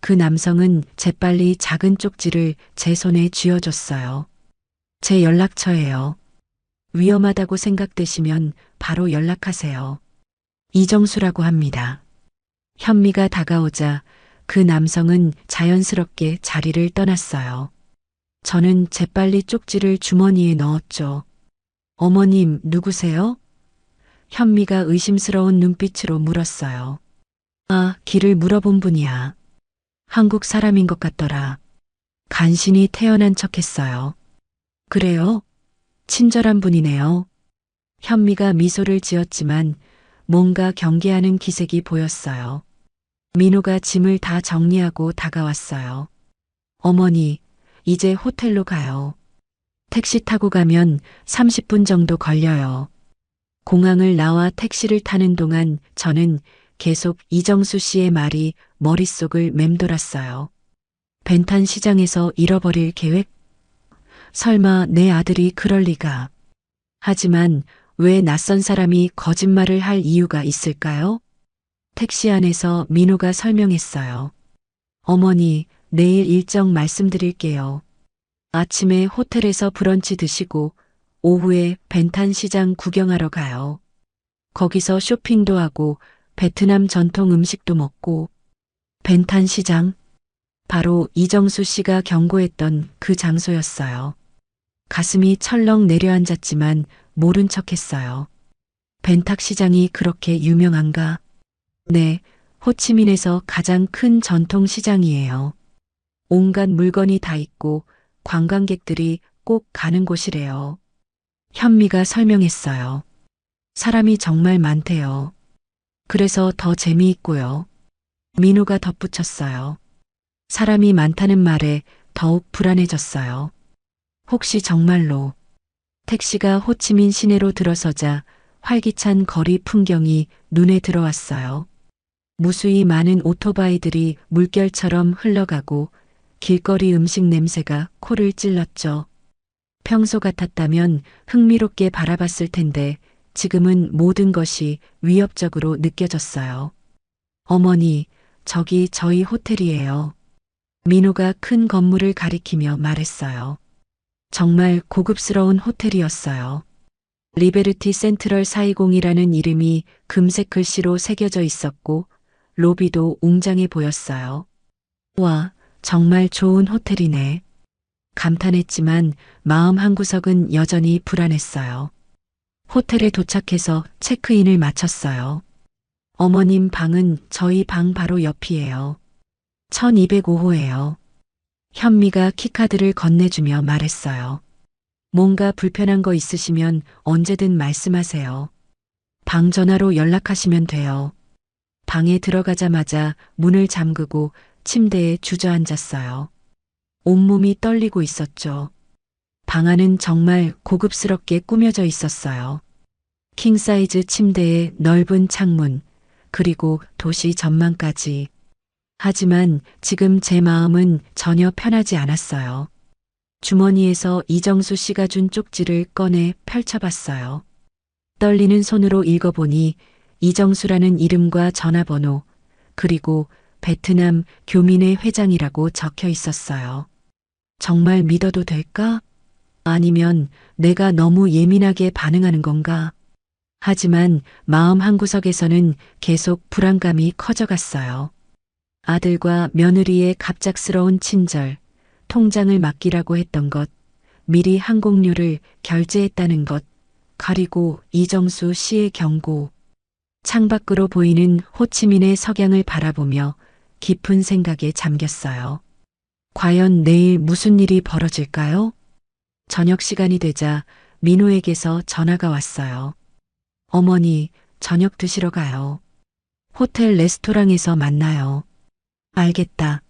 그 남성은 재빨리 작은 쪽지를 제 손에 쥐어줬어요. 제 연락처예요. 위험하다고 생각되시면 바로 연락하세요. 이정수라고 합니다. 현미가 다가오자 그 남성은 자연스럽게 자리를 떠났어요. 저는 재빨리 쪽지를 주머니에 넣었죠. 어머님, 누구세요? 현미가 의심스러운 눈빛으로 물었어요. 아, 길을 물어본 분이야. 한국 사람인 것 같더라. 간신히 태어난 척했어요. 그래요? 친절한 분이네요. 현미가 미소를 지었지만 뭔가 경계하는 기색이 보였어요. 민호가 짐을 다 정리하고 다가왔어요. 어머니, 이제 호텔로 가요. 택시 타고 가면 30분 정도 걸려요. 공항을 나와 택시를 타는 동안 저는 계속 이정수 씨의 말이 머릿속을 맴돌았어요. 벤탄 시장에서 잃어버릴 계획? 설마 내 아들이 그럴 리가. 하지만 왜 낯선 사람이 거짓말을 할 이유가 있을까요? 택시 안에서 민호가 설명했어요. 어머니, 내일 일정 말씀드릴게요. 아침에 호텔에서 브런치 드시고 오후에 벤탄 시장 구경하러 가요. 거기서 쇼핑도 하고 베트남 전통 음식도 먹고. 벤탄 시장? 바로 이정수 씨가 경고했던 그 장소였어요. 가슴이 철렁 내려앉았지만 모른 척했어요. 벤탁 시장이 그렇게 유명한가? 네, 호치민에서 가장 큰 전통 시장이에요. 온갖 물건이 다 있고 관광객들이 꼭 가는 곳이래요. 현미가 설명했어요. 사람이 정말 많대요. 그래서 더 재미있고요. 민호가 덧붙였어요. 사람이 많다는 말에 더욱 불안해졌어요. 혹시 정말로. 택시가 호치민 시내로 들어서자 활기찬 거리 풍경이 눈에 들어왔어요. 무수히 많은 오토바이들이 물결처럼 흘러가고 길거리 음식 냄새가 코를 찔렀죠. 평소 같았다면 흥미롭게 바라봤을 텐데 지금은 모든 것이 위협적으로 느껴졌어요. 어머니, 저기 저희 호텔이에요. 민호가 큰 건물을 가리키며 말했어요. 정말 고급스러운 호텔이었어요. 리베르티 센트럴 420이라는 이름이 금색 글씨로 새겨져 있었고 로비도 웅장해 보였어요. 와, 정말 좋은 호텔이네. 감탄했지만 마음 한구석은 여전히 불안했어요. 호텔에 도착해서 체크인을 마쳤어요. 어머님 방은 저희 방 바로 옆이에요. 1205호예요. 현미가 키카드를 건네주며 말했어요. 뭔가 불편한 거 있으시면 언제든 말씀하세요. 방 전화로 연락하시면 돼요. 방에 들어가자마자 문을 잠그고 침대에 주저앉았어요. 온몸이 떨리고 있었죠. 방 안은 정말 고급스럽게 꾸며져 있었어요. 킹사이즈 침대에 넓은 창문, 그리고 도시 전망까지. 하지만 지금 제 마음은 전혀 편하지 않았어요. 주머니에서 이정수 씨가 준 쪽지를 꺼내 펼쳐봤어요. 떨리는 손으로 읽어보니 이정수라는 이름과 전화번호, 그리고 베트남 교민회 회장이라고 적혀 있었어요. 정말 믿어도 될까? 아니면 내가 너무 예민하게 반응하는 건가? 하지만 마음 한구석에서는 계속 불안감이 커져갔어요. 아들과 며느리의 갑작스러운 친절, 통장을 맡기라고 했던 것, 미리 항공료를 결제했다는 것, 그리고 이정수 씨의 경고. 창밖으로 보이는 호치민의 석양을 바라보며 깊은 생각에 잠겼어요. 과연 내일 무슨 일이 벌어질까요? 저녁 시간이 되자 민호에게서 전화가 왔어요. 어머니, 저녁 드시러 가요. 호텔 레스토랑에서 만나요. 알겠다.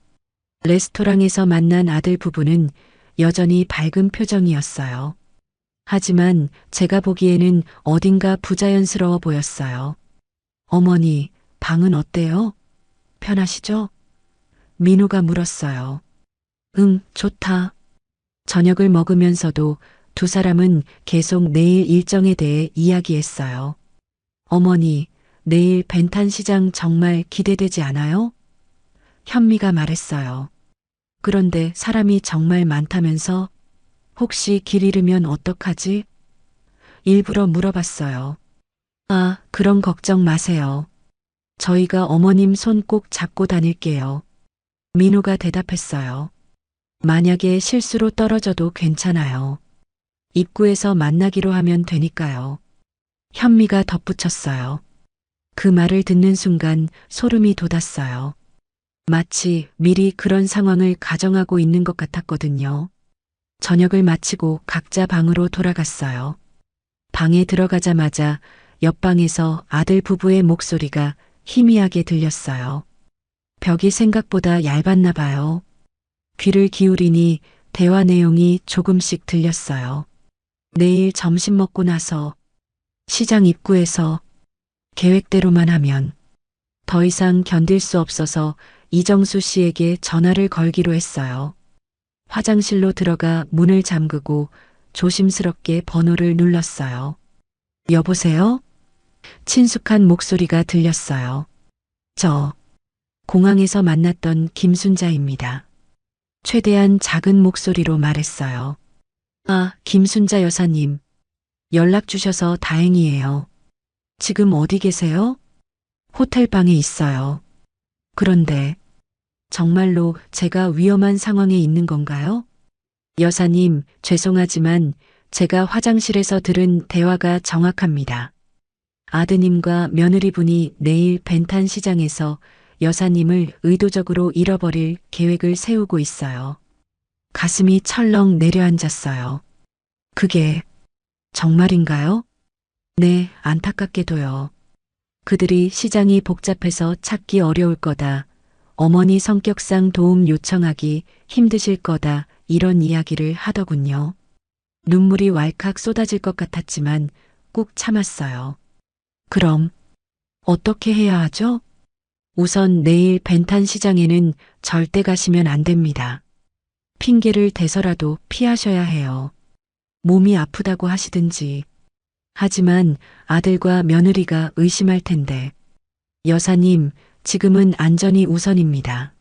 레스토랑에서 만난 아들 부부는 여전히 밝은 표정이었어요. 하지만 제가 보기에는 어딘가 부자연스러워 보였어요. 어머니, 방은 어때요? 편하시죠? 민호가 물었어요. 응, 좋다. 저녁을 먹으면서도 두 사람은 계속 내일 일정에 대해 이야기했어요. 어머니, 내일 벤탄 시장 정말 기대되지 않아요? 현미가 말했어요. 그런데 사람이 정말 많다면서? 혹시 길 잃으면 어떡하지? 일부러 물어봤어요. 아, 그런 걱정 마세요. 저희가 어머님 손 꼭 잡고 다닐게요. 민호가 대답했어요. 만약에 실수로 떨어져도 괜찮아요. 입구에서 만나기로 하면 되니까요. 현미가 덧붙였어요. 그 말을 듣는 순간 소름이 돋았어요. 마치 미리 그런 상황을 가정하고 있는 것 같았거든요. 저녁을 마치고 각자 방으로 돌아갔어요. 방에 들어가자마자 옆방에서 아들 부부의 목소리가 희미하게 들렸어요. 벽이 생각보다 얇았나 봐요. 귀를 기울이니 대화 내용이 조금씩 들렸어요. 내일 점심 먹고 나서 시장 입구에서 계획대로만 하면 더 이상 견딜 수 없어서 이정수 씨에게 전화를 걸기로 했어요. 화장실로 들어가 문을 잠그고 조심스럽게 번호를 눌렀어요. 여보세요? 친숙한 목소리가 들렸어요. 저 공항에서 만났던 김순자입니다. 최대한 작은 목소리로 말했어요. 아, 김순자 여사님. 연락 주셔서 다행이에요. 지금 어디 계세요? 호텔 방에 있어요. 그런데 정말로 제가 위험한 상황에 있는 건가요? 여사님, 죄송하지만 제가 화장실에서 들은 대화가 정확합니다. 아드님과 며느리분이 내일 벤탄 시장에서 여사님을 의도적으로 잃어버릴 계획을 세우고 있어요. 가슴이 철렁 내려앉았어요. 그게 정말인가요? 네, 안타깝게도요. 그들이 시장이 복잡해서 찾기 어려울 거다. 어머니 성격상 도움 요청하기 힘드실 거다. 이런 이야기를 하더군요. 눈물이 왈칵 쏟아질 것 같았지만 꾹 참았어요. 그럼 어떻게 해야 하죠? 우선 내일 벤탄 시장에는 절대 가시면 안 됩니다. 핑계를 대서라도 피하셔야 해요. 몸이 아프다고 하시든지. 하지만 아들과 며느리가 의심할 텐데. 여사님, 지금은 안전이 우선입니다.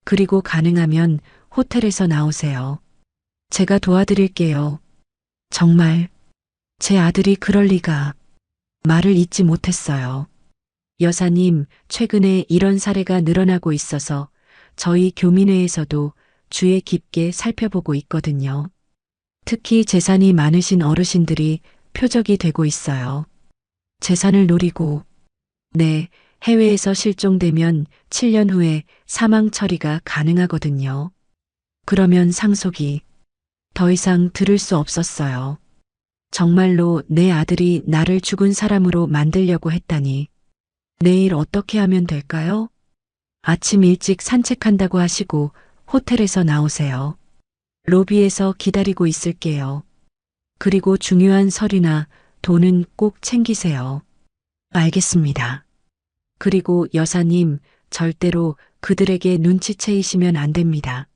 그리고 가능하면 호텔에서 나오세요. 제가 도와드릴게요. 정말 제 아들이 그럴 리가. 말을 잇지 못했어요. 여사님, 최근에 이런 사례가 늘어나고 있어서 저희 교민회에서도 주의 깊게 살펴보고 있거든요. 특히 재산이 많으신 어르신들이 표적이 되고 있어요. 재산을 노리고, 네, 해외에서 실종되면 7년 후에 사망 처리가 가능하거든요. 그러면 상속이 더 이상 들을 수 없었어요. 정말로 내 아들이 나를 죽은 사람으로 만들려고 했다니. 내일 어떻게 하면 될까요? 아침 일찍 산책한다고 하시고 호텔에서 나오세요. 로비에서 기다리고 있을게요. 그리고 중요한 서류나 돈은 꼭 챙기세요. 알겠습니다. 그리고 여사님, 절대로 그들에게 눈치채이시면 안 됩니다.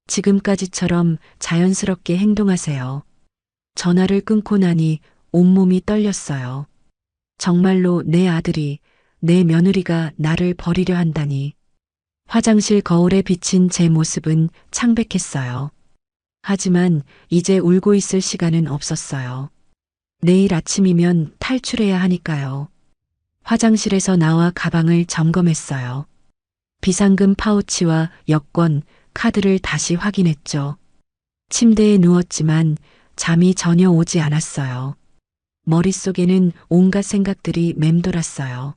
지금까지처럼 자연스럽게 행동하세요. 전화를 끊고 나니 온몸이 떨렸어요. 정말로 내 아들이, 내 며느리가 나를 버리려 한다니. 화장실 거울에 비친 제 모습은 창백했어요. 하지만 이제 울고 있을 시간은 없었어요. 내일 아침이면 탈출해야 하니까요. 화장실에서 나와 가방을 점검했어요. 비상금 파우치와 여권, 카드를 다시 확인했죠. 침대에 누웠지만 잠이 전혀 오지 않았어요. 머릿속에는 온갖 생각들이 맴돌았어요.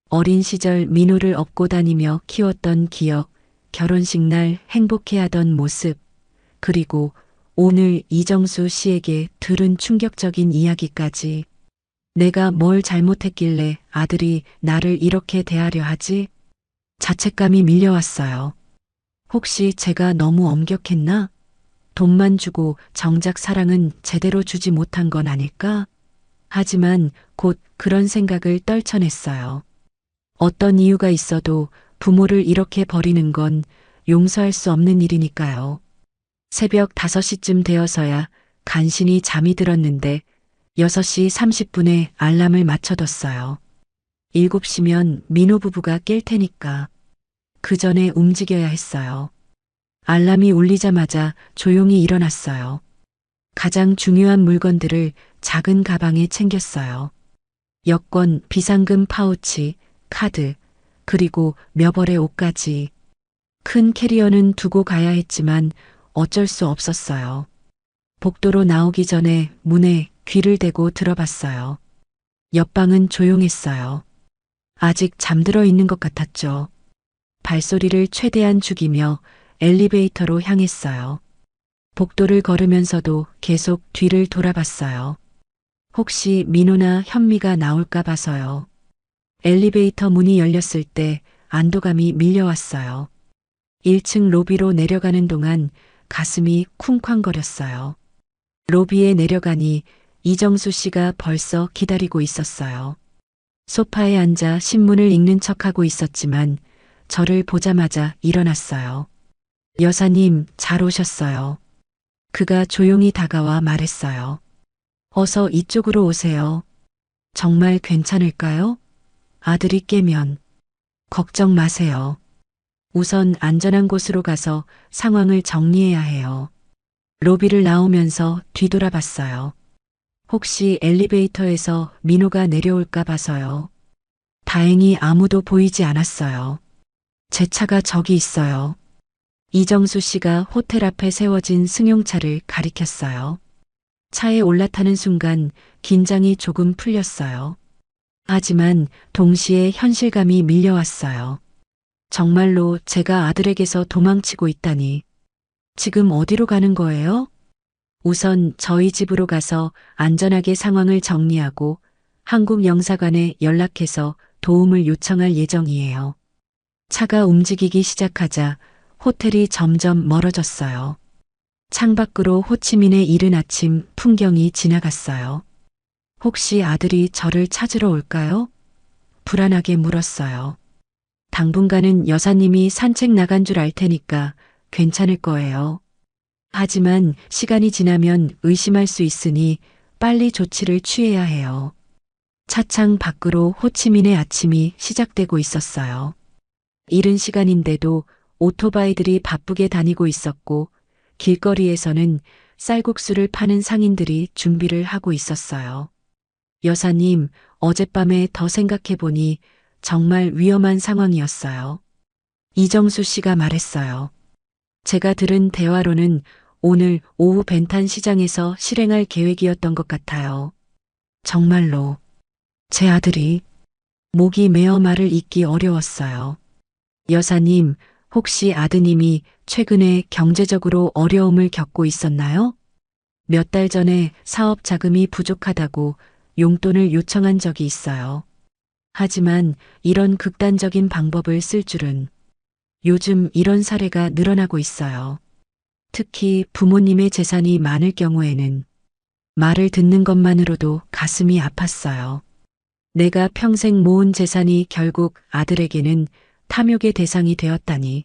어린 시절 민호를 업고 다니며 키웠던 기억, 결혼식 날 행복해하던 모습, 그리고 오늘 이정수 씨에게 들은 충격적인 이야기까지. 내가 뭘 잘못했길래 아들이 나를 이렇게 대하려 하지? 자책감이 밀려왔어요. 혹시 제가 너무 엄격했나? 돈만 주고 정작 사랑은 제대로 주지 못한 건 아닐까? 하지만 곧 그런 생각을 떨쳐냈어요. 어떤 이유가 있어도 부모를 이렇게 버리는 건 용서할 수 없는 일이니까요. 새벽 5시쯤 되어서야 간신히 잠이 들었는데 6시 30분에 알람을 맞춰뒀어요. 7시면 민호 부부가 깰 테니까 그 전에 움직여야 했어요. 알람이 울리자마자 조용히 일어났어요. 가장 중요한 물건들을 작은 가방에 챙겼어요. 여권, 비상금 파우치, 카드, 그리고 몇 벌의 옷까지. 큰 캐리어는 두고 가야 했지만 어쩔 수 없었어요. 복도로 나오기 전에 문에 귀를 대고 들어봤어요. 옆방은 조용했어요. 아직 잠들어 있는 것 같았죠. 발소리를 최대한 죽이며 엘리베이터로 향했어요. 복도를 걸으면서도 계속 뒤를 돌아봤어요. 혹시 민호나 현미가 나올까 봐서요. 엘리베이터 문이 열렸을 때 안도감이 밀려왔어요. 1층 로비로 내려가는 동안 가슴이 쿵쾅거렸어요. 로비에 내려가니 이정수 씨가 벌써 기다리고 있었어요. 소파에 앉아 신문을 읽는 척하고 있었지만 저를 보자마자 일어났어요. 여사님, 잘 오셨어요. 그가 조용히 다가와 말했어요. 어서 이쪽으로 오세요. 정말 괜찮을까요? 아들이 깨면. 걱정 마세요. 우선 안전한 곳으로 가서 상황을 정리해야 해요. 로비를 나오면서 뒤돌아봤어요. 혹시 엘리베이터에서 민호가 내려올까 봐서요. 다행히 아무도 보이지 않았어요. 제 차가 저기 있어요. 이정수 씨가 호텔 앞에 세워진 승용차를 가리켰어요. 차에 올라타는 순간 긴장이 조금 풀렸어요. 하지만 동시에 현실감이 밀려왔어요. 정말로 제가 아들에게서 도망치고 있다니. 지금 어디로 가는 거예요? 우선 저희 집으로 가서 안전하게 상황을 정리하고 한국 영사관에 연락해서 도움을 요청할 예정이에요. 차가 움직이기 시작하자 호텔이 점점 멀어졌어요. 창밖으로 호치민의 이른 아침 풍경이 지나갔어요. 혹시 아들이 저를 찾으러 올까요? 불안하게 물었어요. 당분간은 여사님이 산책 나간 줄 알 테니까 괜찮을 거예요. 하지만 시간이 지나면 의심할 수 있으니 빨리 조치를 취해야 해요. 차창 밖으로 호치민의 아침이 시작되고 있었어요. 이른 시간인데도 오토바이들이 바쁘게 다니고 있었고 길거리에서는 쌀국수를 파는 상인들이 준비를 하고 있었어요. 여사님, 어젯밤에 더 생각해보니 정말 위험한 상황이었어요. 이정수 씨가 말했어요. 제가 들은 대화로는 오늘 오후 벤탄 시장에서 실행할 계획이었던 것 같아요. 정말로 제 아들이 목이 메어 말을 잇기 어려웠어요. 여사님, 혹시 아드님이 최근에 경제적으로 어려움을 겪고 있었나요? 몇 달 전에 사업 자금이 부족하다고 용돈을 요청한 적이 있어요. 하지만 이런 극단적인 방법을 쓸 줄은 요즘 이런 사례가 늘어나고 있어요. 특히 부모님의 재산이 많을 경우에는 말을 듣는 것만으로도 가슴이 아팠어요. 내가 평생 모은 재산이 결국 아들에게는 탐욕의 대상이 되었다니.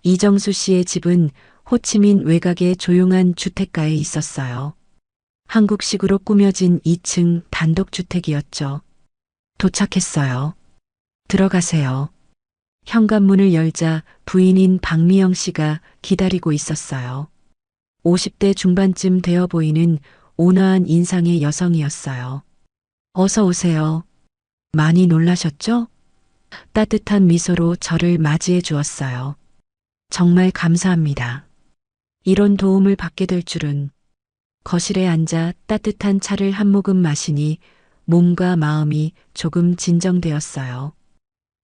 이정수 씨의 집은 호치민 외곽의 조용한 주택가에 있었어요. 한국식으로 꾸며진 2층 단독주택이었죠. 도착했어요. 들어가세요. 현관문을 열자 부인인 박미영 씨가 기다리고 있었어요. 50대 중반쯤 되어 보이는 온화한 인상의 여성이었어요. 어서 오세요. 많이 놀라셨죠? 따뜻한 미소로 저를 맞이해 주었어요. 정말 감사합니다. 이런 도움을 받게 될 줄은. 거실에 앉아 따뜻한 차를 한 모금 마시니 몸과 마음이 조금 진정되었어요.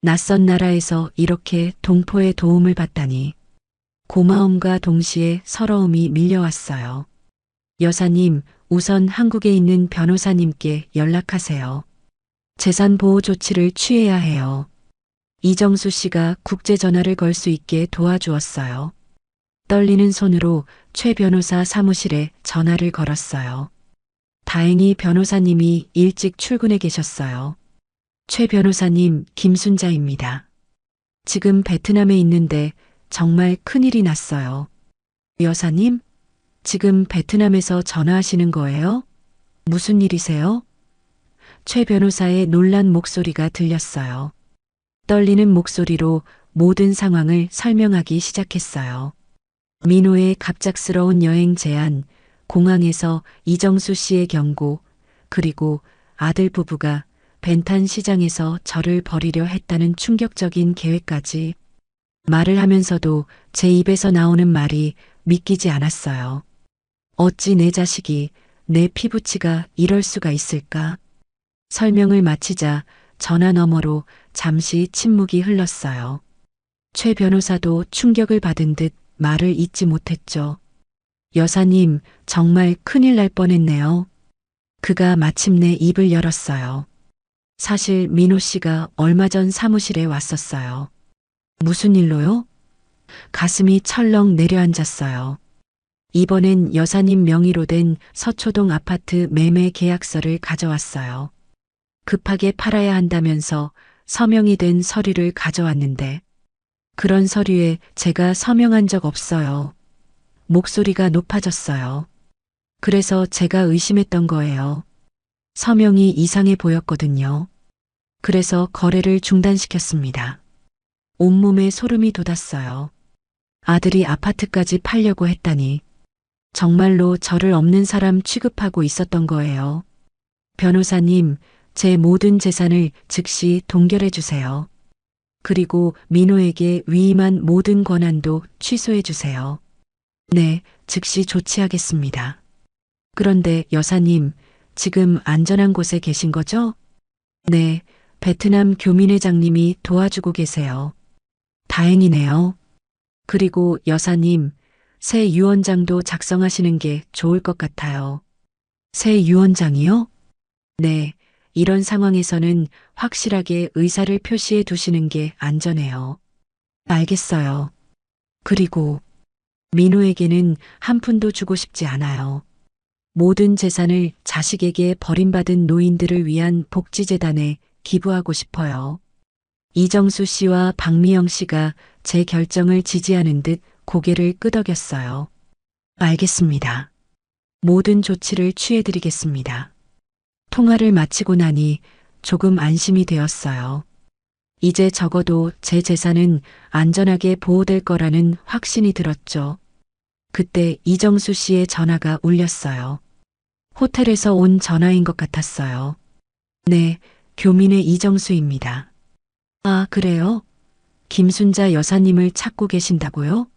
낯선 나라에서 이렇게 동포의 도움을 받다니. 고마움과 동시에 서러움이 밀려왔어요. 여사님, 우선 한국에 있는 변호사님께 연락하세요. 재산 보호 조치를 취해야 해요. 이정수 씨가 국제 전화를 걸 수 있게 도와주었어요. 떨리는 손으로 최 변호사 사무실에 전화를 걸었어요. 다행히 변호사님이 일찍 출근해 계셨어요. 최 변호사님, 김순자입니다. 지금 베트남에 있는데 정말 큰일이 났어요. 여사님, 지금 베트남에서 전화하시는 거예요? 무슨 일이세요? 최 변호사의 놀란 목소리가 들렸어요. 떨리는 목소리로 모든 상황을 설명하기 시작했어요. 민호의 갑작스러운 여행 제안, 공항에서 이정수 씨의 경고, 그리고 아들 부부가 벤탄 시장에서 저를 버리려 했다는 충격적인 계획까지. 말을 하면서도 제 입에서 나오는 말이 믿기지 않았어요. 어찌 내 자식이, 내 피부치가 이럴 수가 있을까? 설명을 마치자 전화 너머로 잠시 침묵이 흘렀어요. 최 변호사도 충격을 받은 듯 말을 잇지 못했죠. 여사님, 정말 큰일 날 뻔했네요. 그가 마침내 입을 열었어요. 사실 민호 씨가 얼마 전 사무실에 왔었어요. 무슨 일로요? 가슴이 철렁 내려앉았어요. 이번엔 여사님 명의로 된 서초동 아파트 매매 계약서를 가져왔어요. 급하게 팔아야 한다면서 서명이 된 서류를 가져왔는데 그런 서류에 제가 서명한 적 없어요. 목소리가 높아졌어요. 그래서 제가 의심했던 거예요. 서명이 이상해 보였거든요. 그래서 거래를 중단시켰습니다. 온몸에 소름이 돋았어요. 아들이 아파트까지 팔려고 했다니. 정말로 저를 없는 사람 취급하고 있었던 거예요. 변호사님, 제 모든 재산을 즉시 동결해 주세요. 그리고 민호에게 위임한 모든 권한도 취소해 주세요. 네, 즉시 조치하겠습니다. 그런데 여사님, 지금 안전한 곳에 계신 거죠? 네, 베트남 교민회장님이 도와주고 계세요. 다행이네요. 그리고 여사님, 새 유언장도 작성하시는 게 좋을 것 같아요. 새 유언장이요? 네, 이런 상황에서는 확실하게 의사를 표시해 두시는 게 안전해요. 알겠어요. 그리고 민호에게는 한 푼도 주고 싶지 않아요. 모든 재산을 자식에게 버림받은 노인들을 위한 복지재단에 기부하고 싶어요. 이정수 씨와 박미영 씨가 제 결정을 지지하는 듯 고개를 끄덕였어요. 알겠습니다. 모든 조치를 취해드리겠습니다. 통화를 마치고 나니 조금 안심이 되었어요. 이제 적어도 제 재산은 안전하게 보호될 거라는 확신이 들었죠. 그때 이정수 씨의 전화가 울렸어요. 호텔에서 온 전화인 것 같았어요. 네, 교민의 이정수입니다. 아, 그래요? 김순자 여사님을 찾고 계신다고요?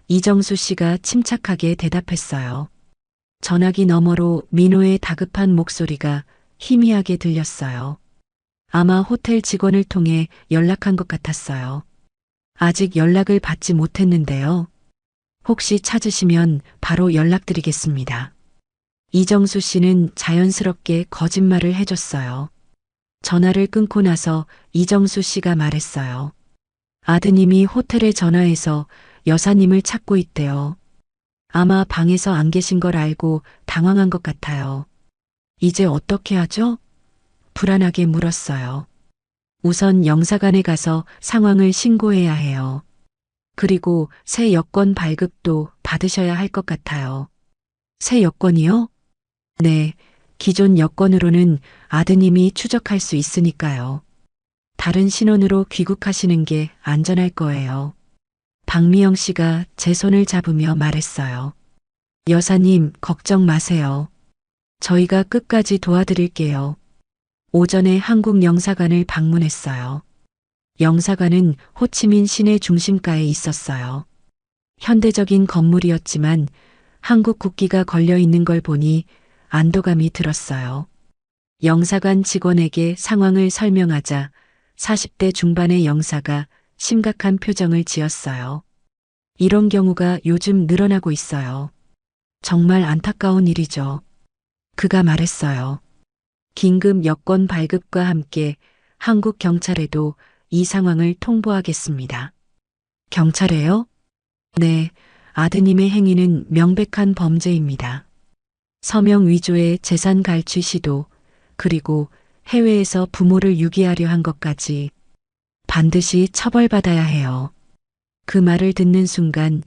이정수 씨가 침착하게 대답했어요. 전화기 너머로 민호의 다급한 목소리가 희미하게 들렸어요. 아마 호텔 직원을 통해 연락한 것 같았어요. 아직 연락을 받지 못했는데요. 혹시 찾으시면 바로 연락드리겠습니다. 이정수 씨는 자연스럽게 거짓말을 해줬어요. 전화를 끊고 나서 이정수 씨가 말했어요. 아드님이 호텔에 전화해서 여사님을 찾고 있대요. 아마 방에서 안 계신 걸 알고 당황한 것 같아요. 이제 어떻게 하죠? 불안하게 물었어요. 우선 영사관에 가서 상황을 신고해야 해요. 그리고 새 여권 발급도 받으셔야 할 것 같아요. 새 여권이요? 네, 기존 여권으로는 아드님이 추적할 수 있으니까요. 다른 신원으로 귀국하시는 게 안전할 거예요. 박미영 씨가 제 손을 잡으며 말했어요. 여사님, 걱정 마세요. 저희가 끝까지 도와드릴게요. 오전에 한국 영사관을 방문했어요. 영사관은 호치민 시내 중심가에 있었어요. 현대적인 건물이었지만 한국 국기가 걸려 있는 걸 보니 안도감이 들었어요. 영사관 직원에게 상황을 설명하자 40대 중반의 영사가 심각한 표정을 지었어요. 이런 경우가 요즘 늘어나고 있어요. 정말 안타까운 일이죠. 그가 말했어요. 긴급 여권 발급과 함께 한국 경찰에도 이 상황을 통보하겠습니다. 경찰에요? 네, 아드님의 행위는 명백한 범죄입니다. 서명 위조의 재산 갈취 시도, 그리고 해외에서 부모를 유기하려 한 것까지 반드시 처벌받아야 해요. 그 말을 듣는 순간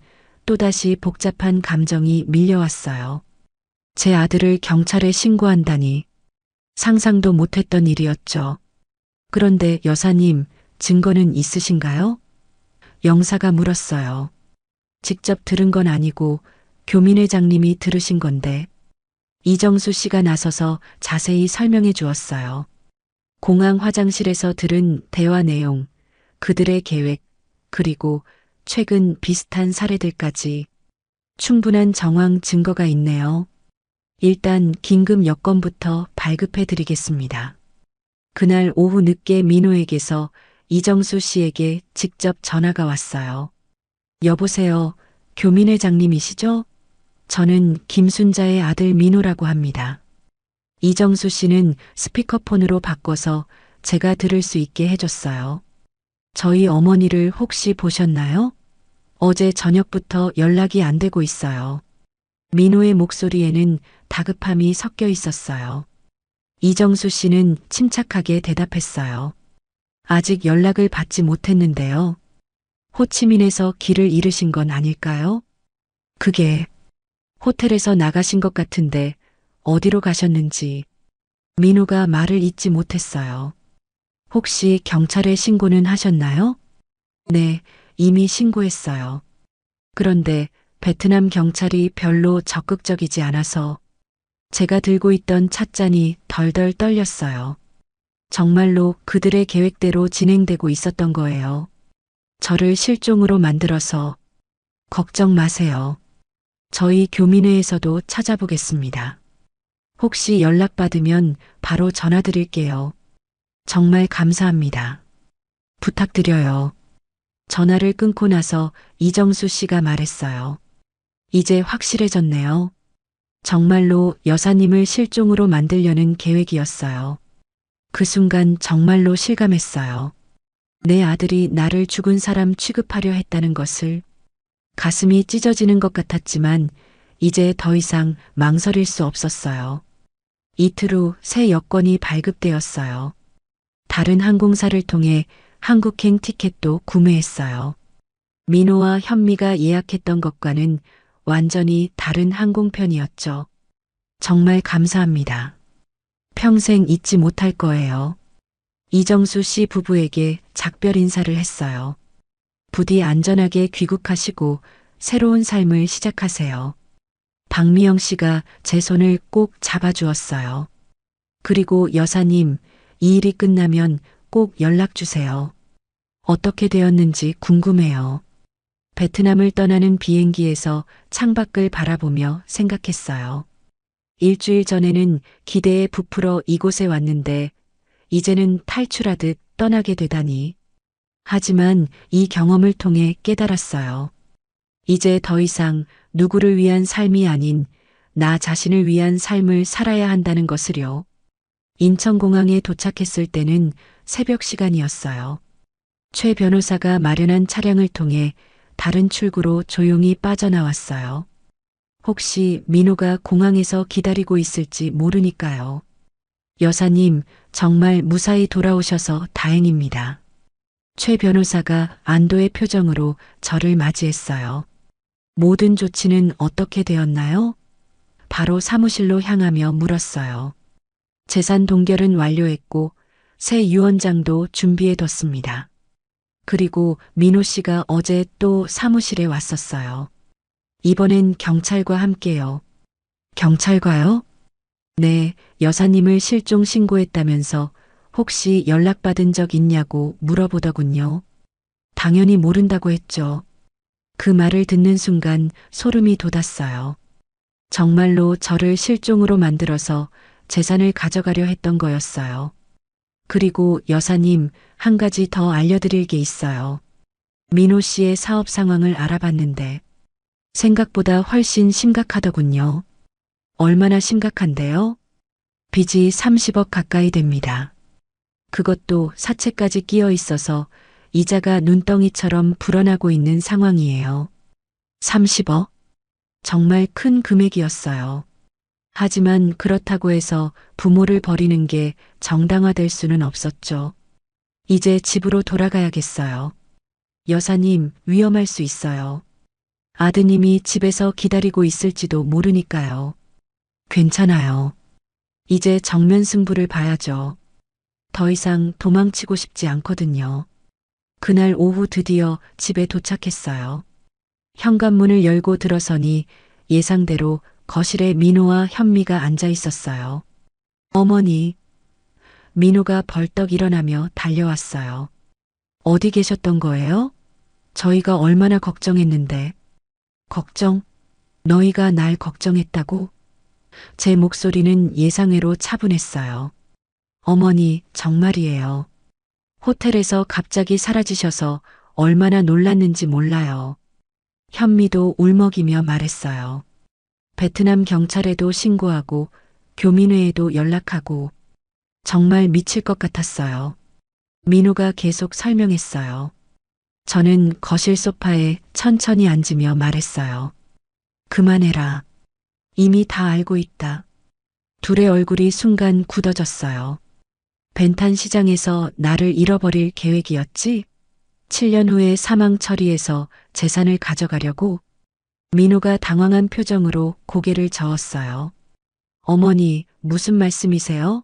또다시 복잡한 감정이 밀려왔어요. 제 아들을 경찰에 신고한다니 상상도 못했던 일이었죠. 그런데 여사님, 증거는 있으신가요? 영사가 물었어요. 직접 들은 건 아니고 교민회장님이 들으신 건데 이정수 씨가 나서서 자세히 설명해 주었어요. 공항 화장실에서 들은 대화 내용, 그들의 계획, 그리고 최근 비슷한 사례들까지 충분한 정황 증거가 있네요. 일단 긴급 여권부터 발급해 드리겠습니다. 그날 오후 늦게 민호에게서 이정수 씨에게 직접 전화가 왔어요. 여보세요, 교민회장님이시죠? 저는 김순자의 아들 민호라고 합니다. 이정수 씨는 스피커폰으로 바꿔서 제가 들을 수 있게 해줬어요. 저희 어머니를 혹시 보셨나요? 어제 저녁부터 연락이 안 되고 있어요. 민호의 목소리에는 다급함이 섞여 있었어요. 이정수 씨는 침착하게 대답했어요. 아직 연락을 받지 못했는데요. 호치민에서 길을 잃으신 건 아닐까요? 그게 호텔에서 나가신 것 같은데 어디로 가셨는지 민호가 말을 잇지 못했어요. 혹시 경찰에 신고는 하셨나요? 네, 이미 신고했어요. 그런데 베트남 경찰이 별로 적극적이지 않아서 제가 들고 있던 찻잔이 덜덜 떨렸어요. 정말로 그들의 계획대로 진행되고 있었던 거예요. 저를 실종으로 만들어서 걱정 마세요. 저희 교민회에서도 찾아보겠습니다. 혹시 연락받으면 바로 전화드릴게요. 정말 감사합니다. 부탁드려요. 전화를 끊고 나서 이정수 씨가 말했어요. 이제 확실해졌네요. 정말로 여사님을 실종으로 만들려는 계획이었어요. 그 순간 정말로 실감했어요. 내 아들이 나를 죽은 사람 취급하려 했다는 것을. 가슴이 찢어지는 것 같았지만 이제 더 이상 망설일 수 없었어요. 이틀 후 새 여권이 발급되었어요. 다른 항공사를 통해 한국행 티켓도 구매했어요. 민호와 현미가 예약했던 것과는 완전히 다른 항공편이었죠. 정말 감사합니다. 평생 잊지 못할 거예요. 이정수 씨 부부에게 작별 인사를 했어요. 부디 안전하게 귀국하시고 새로운 삶을 시작하세요. 박미영 씨가 제 손을 꼭 잡아주었어요. 그리고 여사님, 이 일이 끝나면 꼭 연락 주세요. 어떻게 되었는지 궁금해요. 베트남을 떠나는 비행기에서 창밖을 바라보며 생각했어요. 일주일 전에는 기대에 부풀어 이곳에 왔는데 이제는 탈출하듯 떠나게 되다니. 하지만 이 경험을 통해 깨달았어요. 이제 더 이상 누구를 위한 삶이 아닌 나 자신을 위한 삶을 살아야 한다는 것을요. 인천공항에 도착했을 때는 새벽 시간이었어요. 최 변호사가 마련한 차량을 통해 다른 출구로 조용히 빠져나왔어요. 혹시 민호가 공항에서 기다리고 있을지 모르니까요. 여사님, 정말 무사히 돌아오셔서 다행입니다. 최 변호사가 안도의 표정으로 저를 맞이했어요. 모든 조치는 어떻게 되었나요? 바로 사무실로 향하며 물었어요. 재산 동결은 완료했고 새 유언장도 준비해뒀습니다. 그리고 민호 씨가 어제 또 사무실에 왔었어요. 이번엔 경찰과 함께요. 경찰과요? 네, 여사님을 실종 신고했다면서 혹시 연락받은 적 있냐고 물어보더군요. 당연히 모른다고 했죠. 그 말을 듣는 순간 소름이 돋았어요. 정말로 저를 실종으로 만들어서 재산을 가져가려 했던 거였어요. 그리고 여사님, 한 가지 더 알려드릴 게 있어요. 민호 씨의 사업 상황을 알아봤는데 생각보다 훨씬 심각하더군요. 얼마나 심각한데요? 빚이 30억 가까이 됩니다. 그것도 사채까지 끼어 있어서 이자가 눈덩이처럼 불어나고 있는 상황이에요. 30억? 정말 큰 금액이었어요. 하지만 그렇다고 해서 부모를 버리는 게 정당화될 수는 없었죠. 이제 집으로 돌아가야겠어요. 여사님, 위험할 수 있어요. 아드님이 집에서 기다리고 있을지도 모르니까요. 괜찮아요. 이제 정면 승부를 봐야죠. 더 이상 도망치고 싶지 않거든요. 그날 오후 드디어 집에 도착했어요. 현관문을 열고 들어서니 예상대로 거실에 민호와 현미가 앉아 있었어요. 어머니. 민호가 벌떡 일어나며 달려왔어요. 어디 계셨던 거예요? 저희가 얼마나 걱정했는데. 걱정? 너희가 날 걱정했다고? 제 목소리는 예상외로 차분했어요. 어머니, 정말이에요. 호텔에서 갑자기 사라지셔서 얼마나 놀랐는지 몰라요. 현미도 울먹이며 말했어요. 베트남 경찰에도 신고하고 교민회에도 연락하고 정말 미칠 것 같았어요. 민호가 계속 설명했어요. 저는 거실 소파에 천천히 앉으며 말했어요. 그만해라. 이미 다 알고 있다. 둘의 얼굴이 순간 굳어졌어요. 벤탄 시장에서 나를 잃어버릴 계획이었지? 7년 후에 사망 처리해서 재산을 가져가려고? 민호가 당황한 표정으로 고개를 저었어요. 어머니, 무슨 말씀이세요?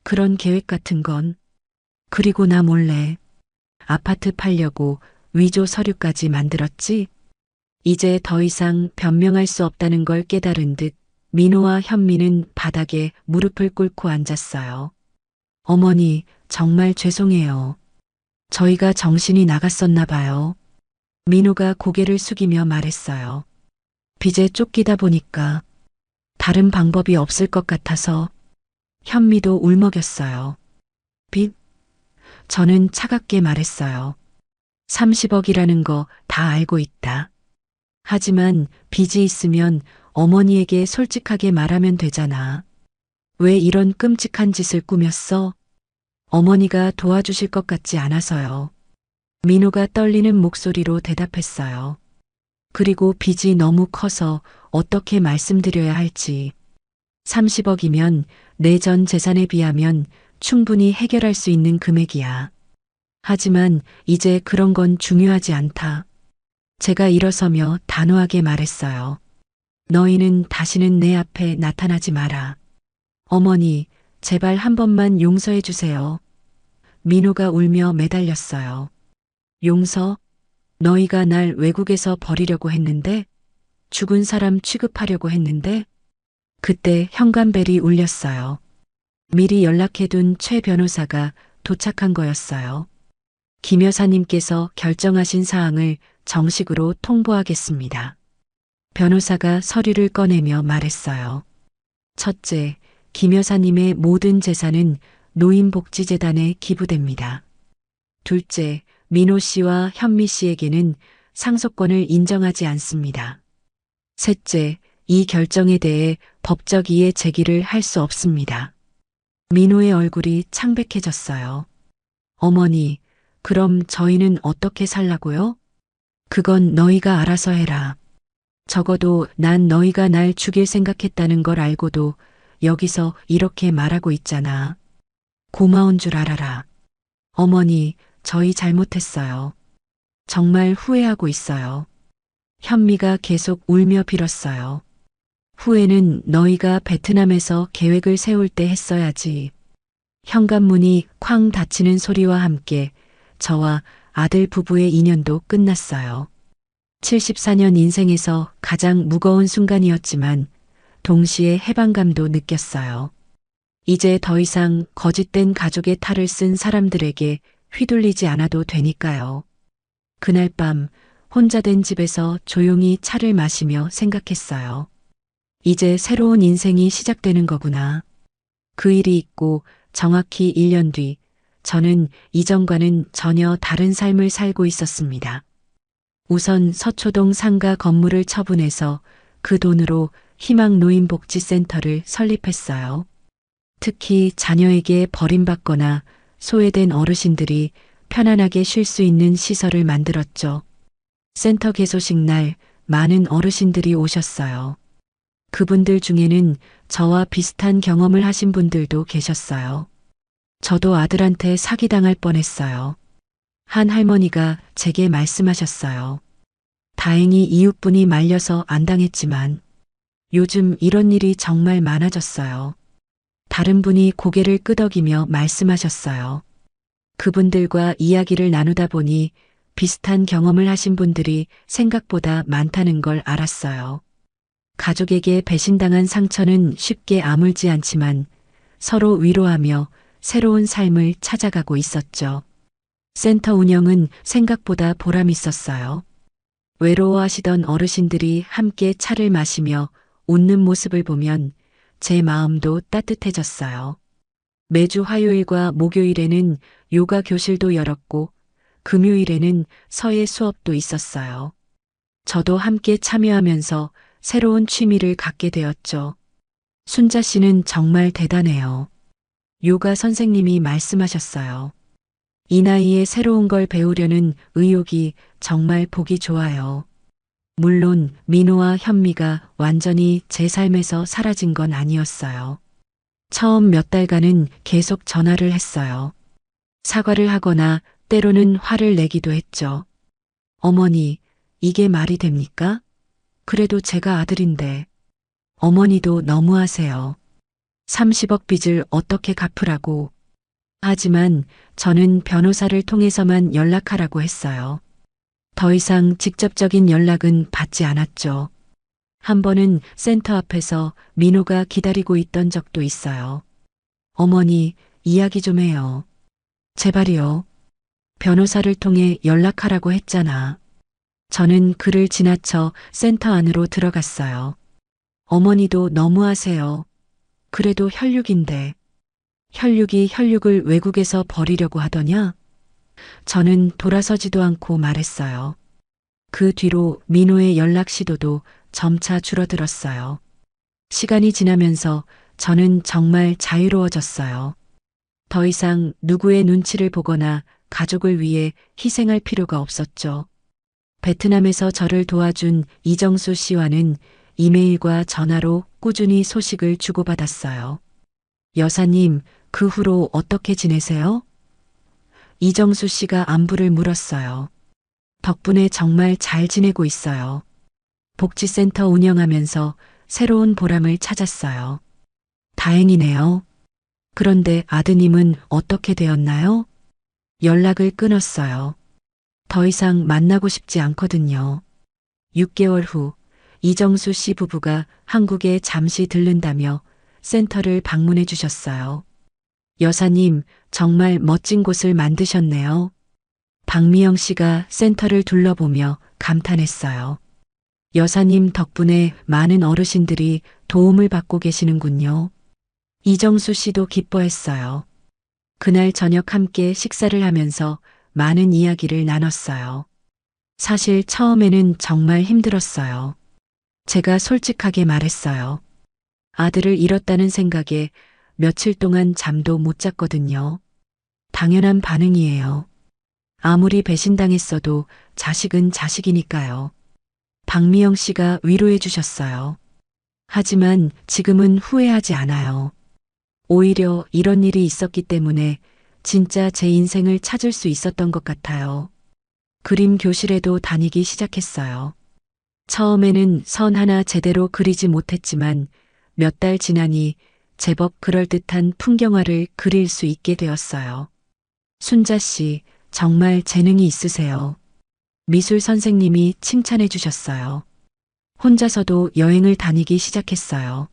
그런 계획 같은 건. 그리고 나 몰래 아파트 팔려고 위조 서류까지 만들었지? 이제 더 이상 변명할 수 없다는 걸 깨달은 듯 민호와 현미는 바닥에 무릎을 꿇고 앉았어요. 어머니, 정말 죄송해요. 저희가 정신이 나갔었나 봐요. 민호가 고개를 숙이며 말했어요. 빚에 쫓기다 보니까 다른 방법이 없을 것 같아서. 현미도 울먹였어요. 빚? 저는 차갑게 말했어요. 30억이라는 거 다 알고 있다. 하지만 빚이 있으면 어머니에게 솔직하게 말하면 되잖아. 왜 이런 끔찍한 짓을 꾸몄어? 어머니가 도와주실 것 같지 않아서요. 민호가 떨리는 목소리로 대답했어요. 그리고 빚이 너무 커서 어떻게 말씀드려야 할지. 30억이면 내 전 재산에 비하면 충분히 해결할 수 있는 금액이야. 하지만 이제 그런 건 중요하지 않다. 제가 일어서며 단호하게 말했어요. 너희는 다시는 내 앞에 나타나지 마라. 어머니, 제발 한 번만 용서해 주세요. 민호가 울며 매달렸어요. 용서? 너희가 날 외국에서 버리려고 했는데? 죽은 사람 취급하려고 했는데? 그때 현관벨이 울렸어요. 미리 연락해둔 최 변호사가 도착한 거였어요. 김 여사님께서 결정하신 사항을 정식으로 통보하겠습니다. 변호사가 서류를 꺼내며 말했어요. 첫째, 김 여사님의 모든 재산은 노인복지재단에 기부됩니다. 둘째, 민호 씨와 현미 씨에게는 상속권을 인정하지 않습니다. 셋째, 이 결정에 대해 법적 이해 제기를 할 수 없습니다. 민호의 얼굴이 창백해졌어요. 어머니, 그럼 저희는 어떻게 살라고요? 그건 너희가 알아서 해라. 적어도 난 너희가 날 죽일 생각했다는 걸 알고도 여기서 이렇게 말하고 있잖아. 고마운 줄 알아라. 어머니, 저희 잘못했어요. 정말 후회하고 있어요. 현미가 계속 울며 빌었어요. 후회는 너희가 베트남에서 계획을 세울 때 했어야지. 현관문이 쾅 닫히는 소리와 함께 저와 아들 부부의 인연도 끝났어요. 74년 인생에서 가장 무거운 순간이었지만 동시에 해방감도 느꼈어요. 이제 더 이상 거짓된 가족의 탈을 쓴 사람들에게 휘둘리지 않아도 되니까요. 그날 밤 혼자 된 집에서 조용히 차를 마시며 생각했어요. 이제 새로운 인생이 시작되는 거구나. 그 일이 있고 정확히 1년 뒤 저는 이전과는 전혀 다른 삶을 살고 있었습니다. 우선 서초동 상가 건물을 처분해서 그 돈으로 희망노인복지센터를 설립했어요. 특히 자녀에게 버림받거나 소외된 어르신들이 편안하게 쉴 수 있는 시설을 만들었죠. 센터 개소식 날 많은 어르신들이 오셨어요. 그분들 중에는 저와 비슷한 경험을 하신 분들도 계셨어요. 저도 아들한테 사기당할 뻔했어요. 한 할머니가 제게 말씀하셨어요. 다행히 이웃분이 말려서 안 당했지만 요즘 이런 일이 정말 많아졌어요. 다른 분이 고개를 끄덕이며 말씀하셨어요. 그분들과 이야기를 나누다 보니 비슷한 경험을 하신 분들이 생각보다 많다는 걸 알았어요. 가족에게 배신당한 상처는 쉽게 아물지 않지만 서로 위로하며 새로운 삶을 찾아가고 있었죠. 센터 운영은 생각보다 보람 있었어요. 외로워하시던 어르신들이 함께 차를 마시며 웃는 모습을 보면 제 마음도 따뜻해졌어요. 매주 화요일과 목요일에는 요가 교실도 열었고 금요일에는 서예 수업도 있었어요. 저도 함께 참여하면서 새로운 취미를 갖게 되었죠. 순자 씨는 정말 대단해요. 요가 선생님이 말씀하셨어요. 이 나이에 새로운 걸 배우려는 의욕이 정말 보기 좋아요. 물론 민호와 현미가 완전히 제 삶에서 사라진 건 아니었어요. 처음 몇 달간은 계속 전화를 했어요. 사과를 하거나 때로는 화를 내기도 했죠. 어머니, 이게 말이 됩니까? 그래도 제가 아들인데. 어머니도 너무하세요. 30억 빚을 어떻게 갚으라고. 하지만 저는 변호사를 통해서만 연락하라고 했어요. 더 이상 직접적인 연락은 받지 않았죠. 한 번은 센터 앞에서 민호가 기다리고 있던 적도 있어요. 어머니, 이야기 좀 해요. 제발이요. 변호사를 통해 연락하라고 했잖아. 저는 그를 지나쳐 센터 안으로 들어갔어요. 어머니도 너무하세요. 그래도 혈육인데. 혈육이 혈육을 외국에서 버리려고 하더냐? 저는 돌아서지도 않고 말했어요. 그 뒤로 민호의 연락 시도도 점차 줄어들었어요. 시간이 지나면서 저는 정말 자유로워졌어요. 더 이상 누구의 눈치를 보거나 가족을 위해 희생할 필요가 없었죠. 베트남에서 저를 도와준 이정수 씨와는 이메일과 전화로 꾸준히 소식을 주고받았어요. 여사님, 그 후로 어떻게 지내세요? 이정수 씨가 안부를 물었어요. 덕분에 정말 잘 지내고 있어요. 복지센터 운영하면서 새로운 보람을 찾았어요. 다행이네요. 그런데 아드님은 어떻게 되었나요? 연락을 끊었어요. 더 이상 만나고 싶지 않거든요. 6개월 후 이정수 씨 부부가 한국에 잠시 들른다며 센터를 방문해 주셨어요. 여사님, 정말 멋진 곳을 만드셨네요. 박미영 씨가 센터를 둘러보며 감탄했어요. 여사님 덕분에 많은 어르신들이 도움을 받고 계시는군요. 이정수 씨도 기뻐했어요. 그날 저녁 함께 식사를 하면서 많은 이야기를 나눴어요. 사실 처음에는 정말 힘들었어요. 제가 솔직하게 말했어요. 아들을 잃었다는 생각에 며칠 동안 잠도 못 잤거든요. 당연한 반응이에요. 아무리 배신당했어도 자식은 자식이니까요. 박미영 씨가 위로해 주셨어요. 하지만 지금은 후회하지 않아요. 오히려 이런 일이 있었기 때문에 진짜 제 인생을 찾을 수 있었던 것 같아요. 그림 교실에도 다니기 시작했어요. 처음에는 선 하나 제대로 그리지 못했지만 몇 달 지나니 제법 그럴듯한 풍경화를 그릴 수 있게 되었어요. 순자 씨, 정말 재능이 있으세요. 미술 선생님이 칭찬해 주셨어요. 혼자서도 여행을 다니기 시작했어요.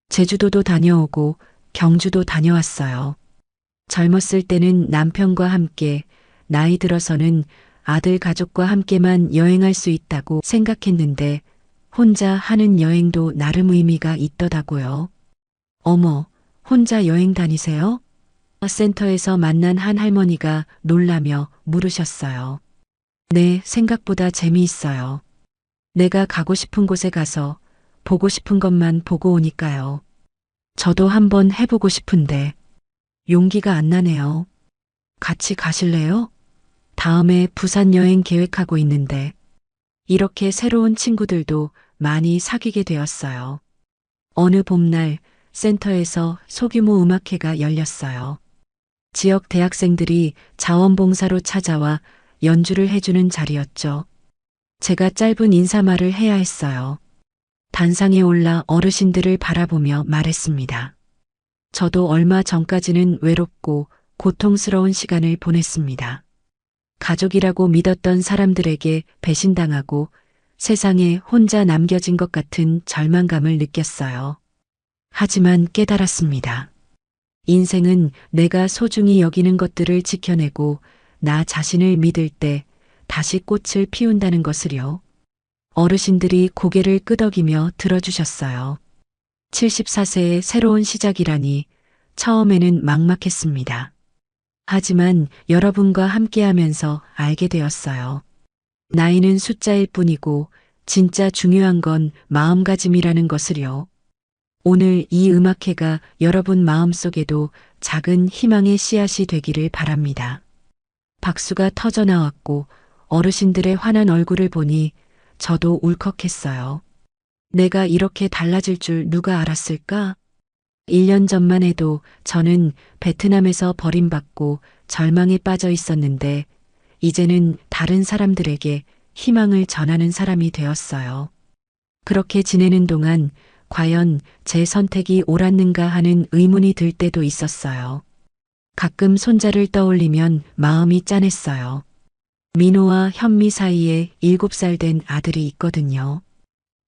제주도도 다녀오고 경주도 다녀왔어요. 젊었을 때는 남편과 함께, 나이 들어서는 아들 가족과 함께만 여행할 수 있다고 생각했는데 혼자 하는 여행도 나름 의미가 있더라고요. 어머, 혼자 여행 다니세요? 센터에서 만난 한 할머니가 놀라며 물으셨어요. 네, 생각보다 재미있어요. 내가 가고 싶은 곳에 가서 보고 싶은 것만 보고 오니까요. 저도 한번 해보고 싶은데 용기가 안 나네요. 같이 가실래요? 다음에 부산 여행 계획하고 있는데 이렇게 새로운 친구들도 많이 사귀게 되었어요. 어느 봄날 센터에서 소규모 음악회가 열렸어요. 지역 대학생들이 자원봉사로 찾아와 연주를 해주는 자리였죠. 제가 짧은 인사말을 해야 했어요. 단상에 올라 어르신들을 바라보며 말했습니다. 저도 얼마 전까지는 외롭고 고통스러운 시간을 보냈습니다. 가족이라고 믿었던 사람들에게 배신당하고 세상에 혼자 남겨진 것 같은 절망감을 느꼈어요. 하지만 깨달았습니다. 인생은 내가 소중히 여기는 것들을 지켜내고 나 자신을 믿을 때 다시 꽃을 피운다는 것을요. 어르신들이 고개를 끄덕이며 들어주셨어요. 74세의 새로운 시작이라니 처음에는 막막했습니다. 하지만 여러분과 함께하면서 알게 되었어요. 나이는 숫자일 뿐이고 진짜 중요한 건 마음가짐이라는 것을요. 오늘 이 음악회가 여러분 마음속에도 작은 희망의 씨앗이 되기를 바랍니다. 박수가 터져 나왔고 어르신들의 환한 얼굴을 보니 저도 울컥했어요. 내가 이렇게 달라질 줄 누가 알았을까? 1년 전만 해도 저는 베트남에서 버림받고 절망에 빠져 있었는데 이제는 다른 사람들에게 희망을 전하는 사람이 되었어요. 그렇게 지내는 동안 과연 제 선택이 옳았는가 하는 의문이 들 때도 있었어요. 가끔 손자를 떠올리면 마음이 짠했어요. 민호와 현미 사이에 7살 된 아들이 있거든요.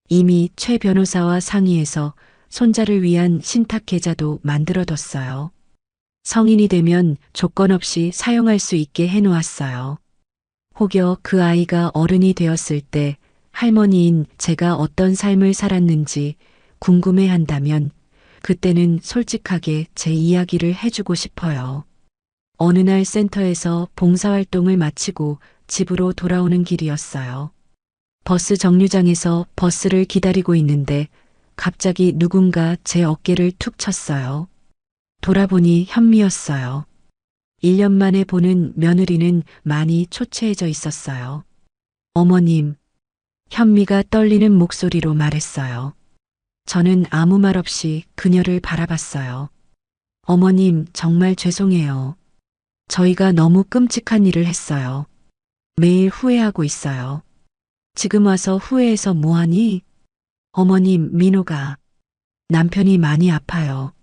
이미 최 변호사와 상의해서 손자를 위한 신탁 계좌도 만들어뒀어요. 성인이 되면 조건 없이 사용할 수 있게 해놓았어요. 혹여 그 아이가 어른이 되었을 때 할머니인 제가 어떤 삶을 살았는지 궁금해한다면 그때는 솔직하게 제 이야기를 해주고 싶어요. 어느 날 센터에서 봉사활동을 마치고 집으로 돌아오는 길이었어요. 버스 정류장에서 버스를 기다리고 있는데 갑자기 누군가 제 어깨를 툭 쳤어요. 돌아보니 현미였어요. 1년 만에 보는 며느리는 많이 초췌해져 있었어요. 어머님, 현미가 떨리는 목소리로 말했어요. 저는 아무 말 없이 그녀를 바라봤어요. 어머님, 정말 죄송해요. 저희가 너무 끔찍한 일을 했어요. 매일 후회하고 있어요. 지금 와서 후회해서 뭐하니? 어머님, 민호가 남편이 많이 아파요.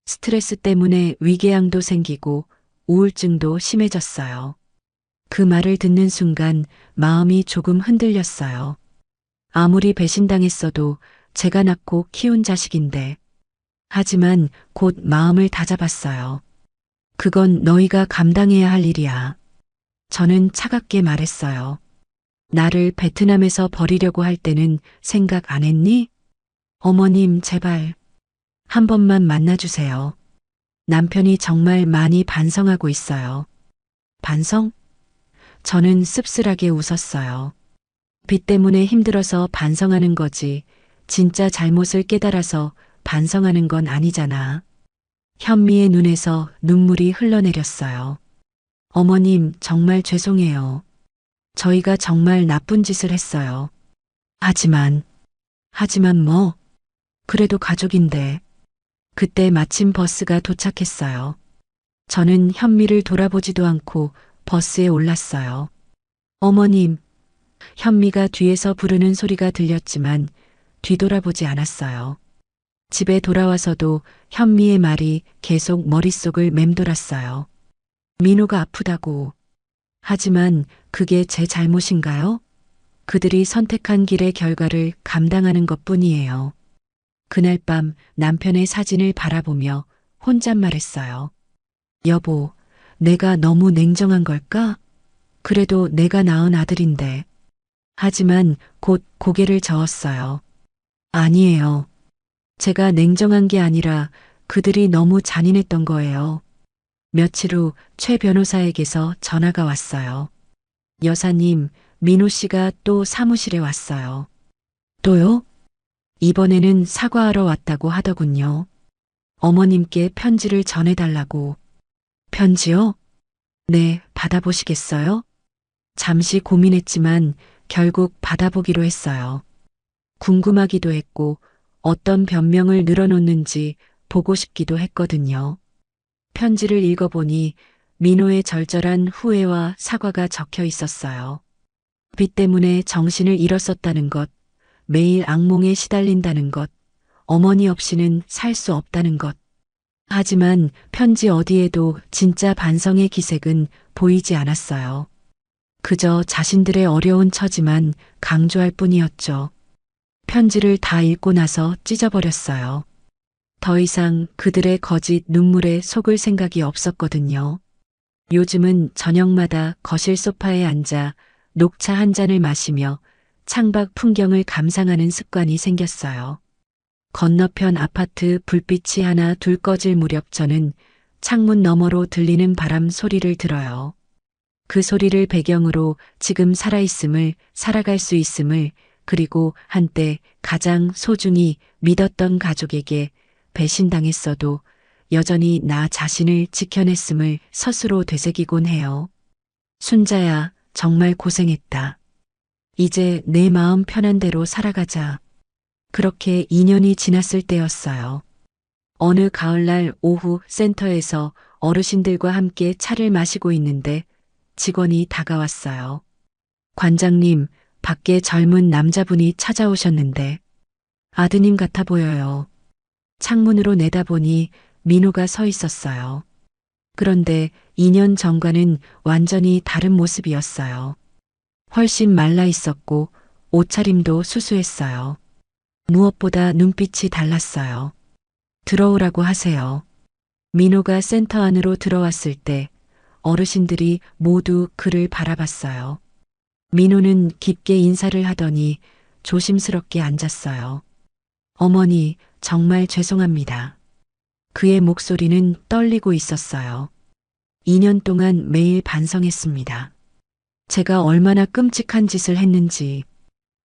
스트레스 때문에 위궤양도 생기고 우울증도 심해졌어요. 그 말을 듣는 순간 마음이 조금 흔들렸어요. 아무리 배신당했어도 제가 낳고 키운 자식인데. 하지만 곧 마음을 다잡았어요. 그건 너희가 감당해야 할 일이야. 저는 차갑게 말했어요. 나를 베트남에서 버리려고 할 때는 생각 안 했니? 어머님, 제발. 한 번만 만나주세요. 남편이 정말 많이 반성하고 있어요. 반성? 저는 씁쓸하게 웃었어요. 빚 때문에 힘들어서 반성하는 거지. 진짜 잘못을 깨달아서 반성하는 건 아니잖아. 현미의 눈에서 눈물이 흘러내렸어요. 어머님, 정말 죄송해요. 저희가 정말 나쁜 짓을 했어요. 하지만 뭐, 그래도 가족인데. 그때 마침 버스가 도착했어요. 저는 현미를 돌아보지도 않고 버스에 올랐어요. 어머님, 현미가 뒤에서 부르는 소리가 들렸지만 뒤돌아보지 않았어요. 집에 돌아와서도 현미의 말이 계속 머릿속을 맴돌았어요. 민호가 아프다고. 하지만 그게 제 잘못인가요? 그들이 선택한 길의 결과를 감당하는 것 뿐이에요. 그날 밤 남편의 사진을 바라보며 혼잣말했어요. 여보, 내가 너무 냉정한 걸까? 그래도 내가 낳은 아들인데. 하지만 곧 고개를 저었어요. 아니에요. 제가 냉정한 게 아니라 그들이 너무 잔인했던 거예요. 며칠 후 최 변호사에게서 전화가 왔어요. 여사님, 민호 씨가 또 사무실에 왔어요. 또요? 이번에는 사과하러 왔다고 하더군요. 어머님께 편지를 전해달라고. 편지요? 네, 받아보시겠어요? 잠시 고민했지만 결국 받아보기로 했어요. 궁금하기도 했고 어떤 변명을 늘어놓는지 보고 싶기도 했거든요. 편지를 읽어보니 민호의 절절한 후회와 사과가 적혀 있었어요. 빚 때문에 정신을 잃었었다는 것, 매일 악몽에 시달린다는 것, 어머니 없이는 살 수 없다는 것. 하지만 편지 어디에도 진짜 반성의 기색은 보이지 않았어요. 그저 자신들의 어려운 처지만 강조할 뿐이었죠. 편지를 다 읽고 나서 찢어버렸어요. 더 이상 그들의 거짓 눈물에 속을 생각이 없었거든요. 요즘은 저녁마다 거실 소파에 앉아 녹차 한 잔을 마시며 창밖 풍경을 감상하는 습관이 생겼어요. 건너편 아파트 불빛이 하나 둘 꺼질 무렵 저는 창문 너머로 들리는 바람 소리를 들어요. 그 소리를 배경으로 지금 살아있음을, 살아갈 수 있음을, 그리고 한때 가장 소중히 믿었던 가족에게 배신당했어도 여전히 나 자신을 지켜냈음을 스스로 되새기곤 해요. 순자야, 정말 고생했다. 이제 내 마음 편한 대로 살아가자. 그렇게 2년이 지났을 때였어요. 어느 가을날 오후 센터에서 어르신들과 함께 차를 마시고 있는데 직원이 다가왔어요. 관장님, 밖에 젊은 남자분이 찾아오셨는데 아드님 같아 보여요. 창문으로 내다보니 민호가 서 있었어요. 그런데 2년 전과는 완전히 다른 모습이었어요. 훨씬 말라 있었고 옷차림도 수수했어요. 무엇보다 눈빛이 달랐어요. 들어오라고 하세요. 민호가 센터 안으로 들어왔을 때 어르신들이 모두 그를 바라봤어요. 민호는 깊게 인사를 하더니 조심스럽게 앉았어요. 어머니, 정말 죄송합니다. 그의 목소리는 떨리고 있었어요. 2년 동안 매일 반성했습니다. 제가 얼마나 끔찍한 짓을 했는지.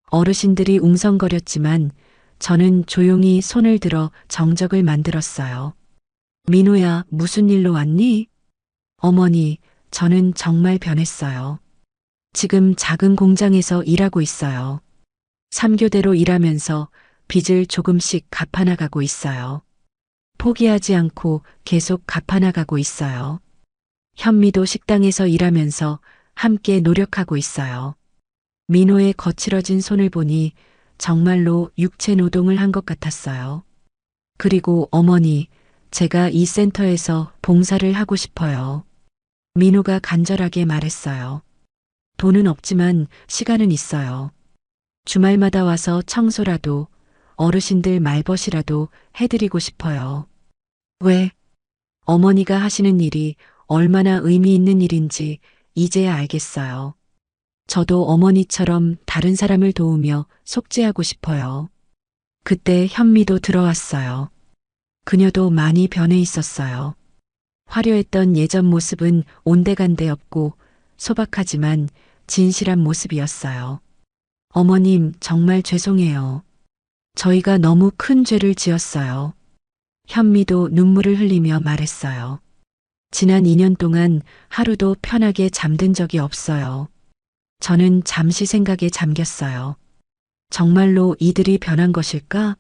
어르신들이 웅성거렸지만 저는 조용히 손을 들어 정적을 만들었어요. 민호야, 무슨 일로 왔니? 어머니, 저는 정말 변했어요. 지금 작은 공장에서 일하고 있어요. 3교대로 일하면서 빚을 조금씩 갚아나가고 있어요. 포기하지 않고 계속 갚아나가고 있어요. 현미도 식당에서 일하면서 함께 노력하고 있어요. 민호의 거칠어진 손을 보니 정말로 육체 노동을 한 것 같았어요. 그리고 어머니, 제가 이 센터에서 봉사를 하고 싶어요. 민호가 간절하게 말했어요. 돈은 없지만 시간은 있어요. 주말마다 와서 청소라도 어르신들 말벗이라도 해드리고 싶어요. 왜? 어머니가 하시는 일이 얼마나 의미 있는 일인지 이제야 알겠어요. 저도 어머니처럼 다른 사람을 도우며 속죄하고 싶어요. 그때 현미도 들어왔어요. 그녀도 많이 변해 있었어요. 화려했던 예전 모습은 온데간데 없고 소박하지만 진실한 모습이었어요. 어머님, 정말 죄송해요. 저희가 너무 큰 죄를 지었어요. 현미도 눈물을 흘리며 말했어요. 지난 2년 동안 하루도 편하게 잠든 적이 없어요. 저는 잠시 생각에 잠겼어요. 정말로 이들이 변한 것일까?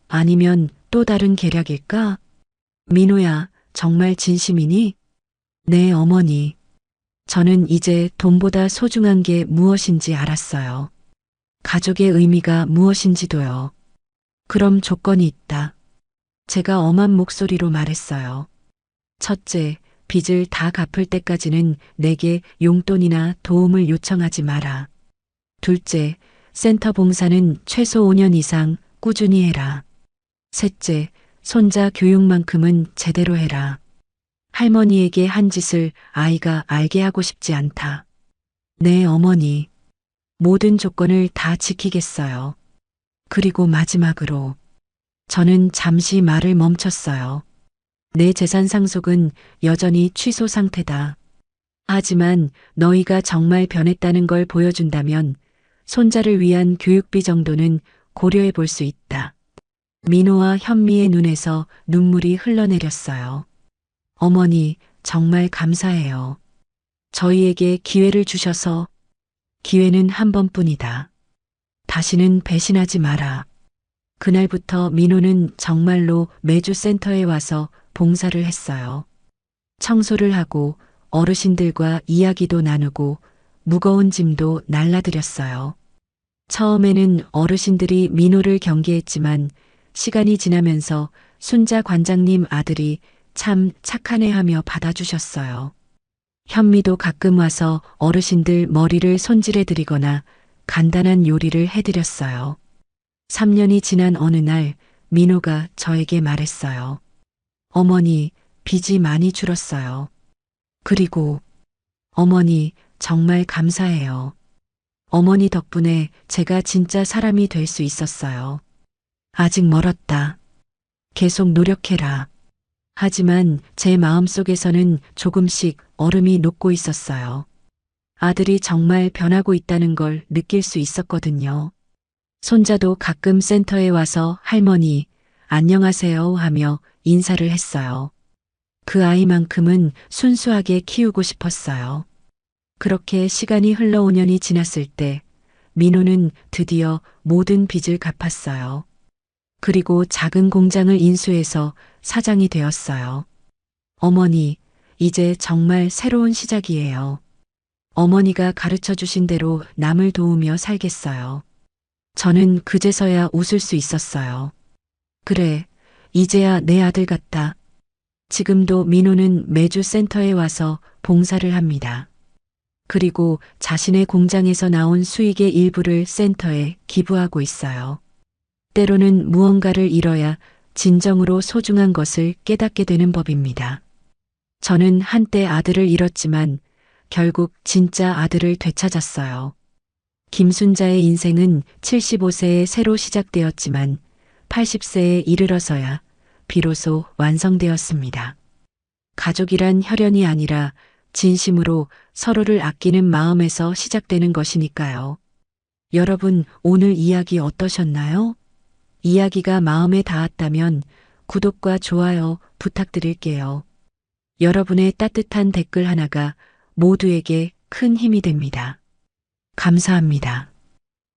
아니면 또 다른 계략일까? 민호야, 정말 진심이니? 네, 어머니. 저는 이제 돈보다 소중한 게 무엇인지 알았어요. 가족의 의미가 무엇인지도요. 그럼 조건이 있다. 제가 엄한 목소리로 말했어요. 첫째, 빚을 다 갚을 때까지는 내게 용돈이나 도움을 요청하지 마라. 둘째, 센터 봉사는 최소 5년 이상 꾸준히 해라. 셋째, 손자 교육만큼은 제대로 해라. 할머니에게 한 짓을 아이가 알게 하고 싶지 않다. 네, 어머니. 모든 조건을 다 지키겠어요. 그리고 마지막으로 저는 잠시 말을 멈췄어요. 내 재산 상속은 여전히 취소 상태다. 하지만 너희가 정말 변했다는 걸 보여준다면 손자를 위한 교육비 정도는 고려해 볼 수 있다. 민호와 현미의 눈에서 눈물이 흘러내렸어요. 어머니, 정말 감사해요. 저희에게 기회를 주셔서 기회는 한 번뿐이다. 다시는 배신하지 마라. 그날부터 민호는 정말로 매주 센터에 와서 봉사를 했어요. 청소를 하고 어르신들과 이야기도 나누고 무거운 짐도 날라드렸어요. 처음에는 어르신들이 민호를 경계했지만 시간이 지나면서 순자 관장님 아들이 참 착하네 하며 받아주셨어요. 현미도 가끔 와서 어르신들 머리를 손질해 드리거나 간단한 요리를 해드렸어요. 3년이 지난 어느 날 민호가 저에게 말했어요. 어머니, 빚이 많이 줄었어요. 그리고 어머니, 정말 감사해요. 어머니 덕분에 제가 진짜 사람이 될 수 있었어요. 아직 멀었다. 계속 노력해라. 하지만 제 마음속에서는 조금씩 얼음이 녹고 있었어요. 아들이 정말 변하고 있다는 걸 느낄 수 있었거든요. 손자도 가끔 센터에 와서 할머니, 안녕하세요 하며 인사를 했어요. 그 아이만큼은 순수하게 키우고 싶었어요. 그렇게 시간이 흘러 5년이 지났을 때 민호는 드디어 모든 빚을 갚았어요. 그리고 작은 공장을 인수해서 사장이 되었어요. 어머니, 이제 정말 새로운 시작이에요. 어머니가 가르쳐 주신 대로 남을 도우며 살겠어요. 저는 그제서야 웃을 수 있었어요. 그래, 이제야 내 아들 같다. 지금도 민호는 매주 센터에 와서 봉사를 합니다. 그리고 자신의 공장에서 나온 수익의 일부를 센터에 기부하고 있어요. 때로는 무언가를 잃어야 진정으로 소중한 것을 깨닫게 되는 법입니다. 저는 한때 아들을 잃었지만 결국 진짜 아들을 되찾았어요. 김순자의 인생은 75세에 새로 시작되었지만 80세에 이르러서야 비로소 완성되었습니다. 가족이란 혈연이 아니라 진심으로 서로를 아끼는 마음에서 시작되는 것이니까요. 여러분, 오늘 이야기 어떠셨나요? 이야기가 마음에 닿았다면 구독과 좋아요 부탁드릴게요. 여러분의 따뜻한 댓글 하나가 모두에게 큰 힘이 됩니다. 감사합니다.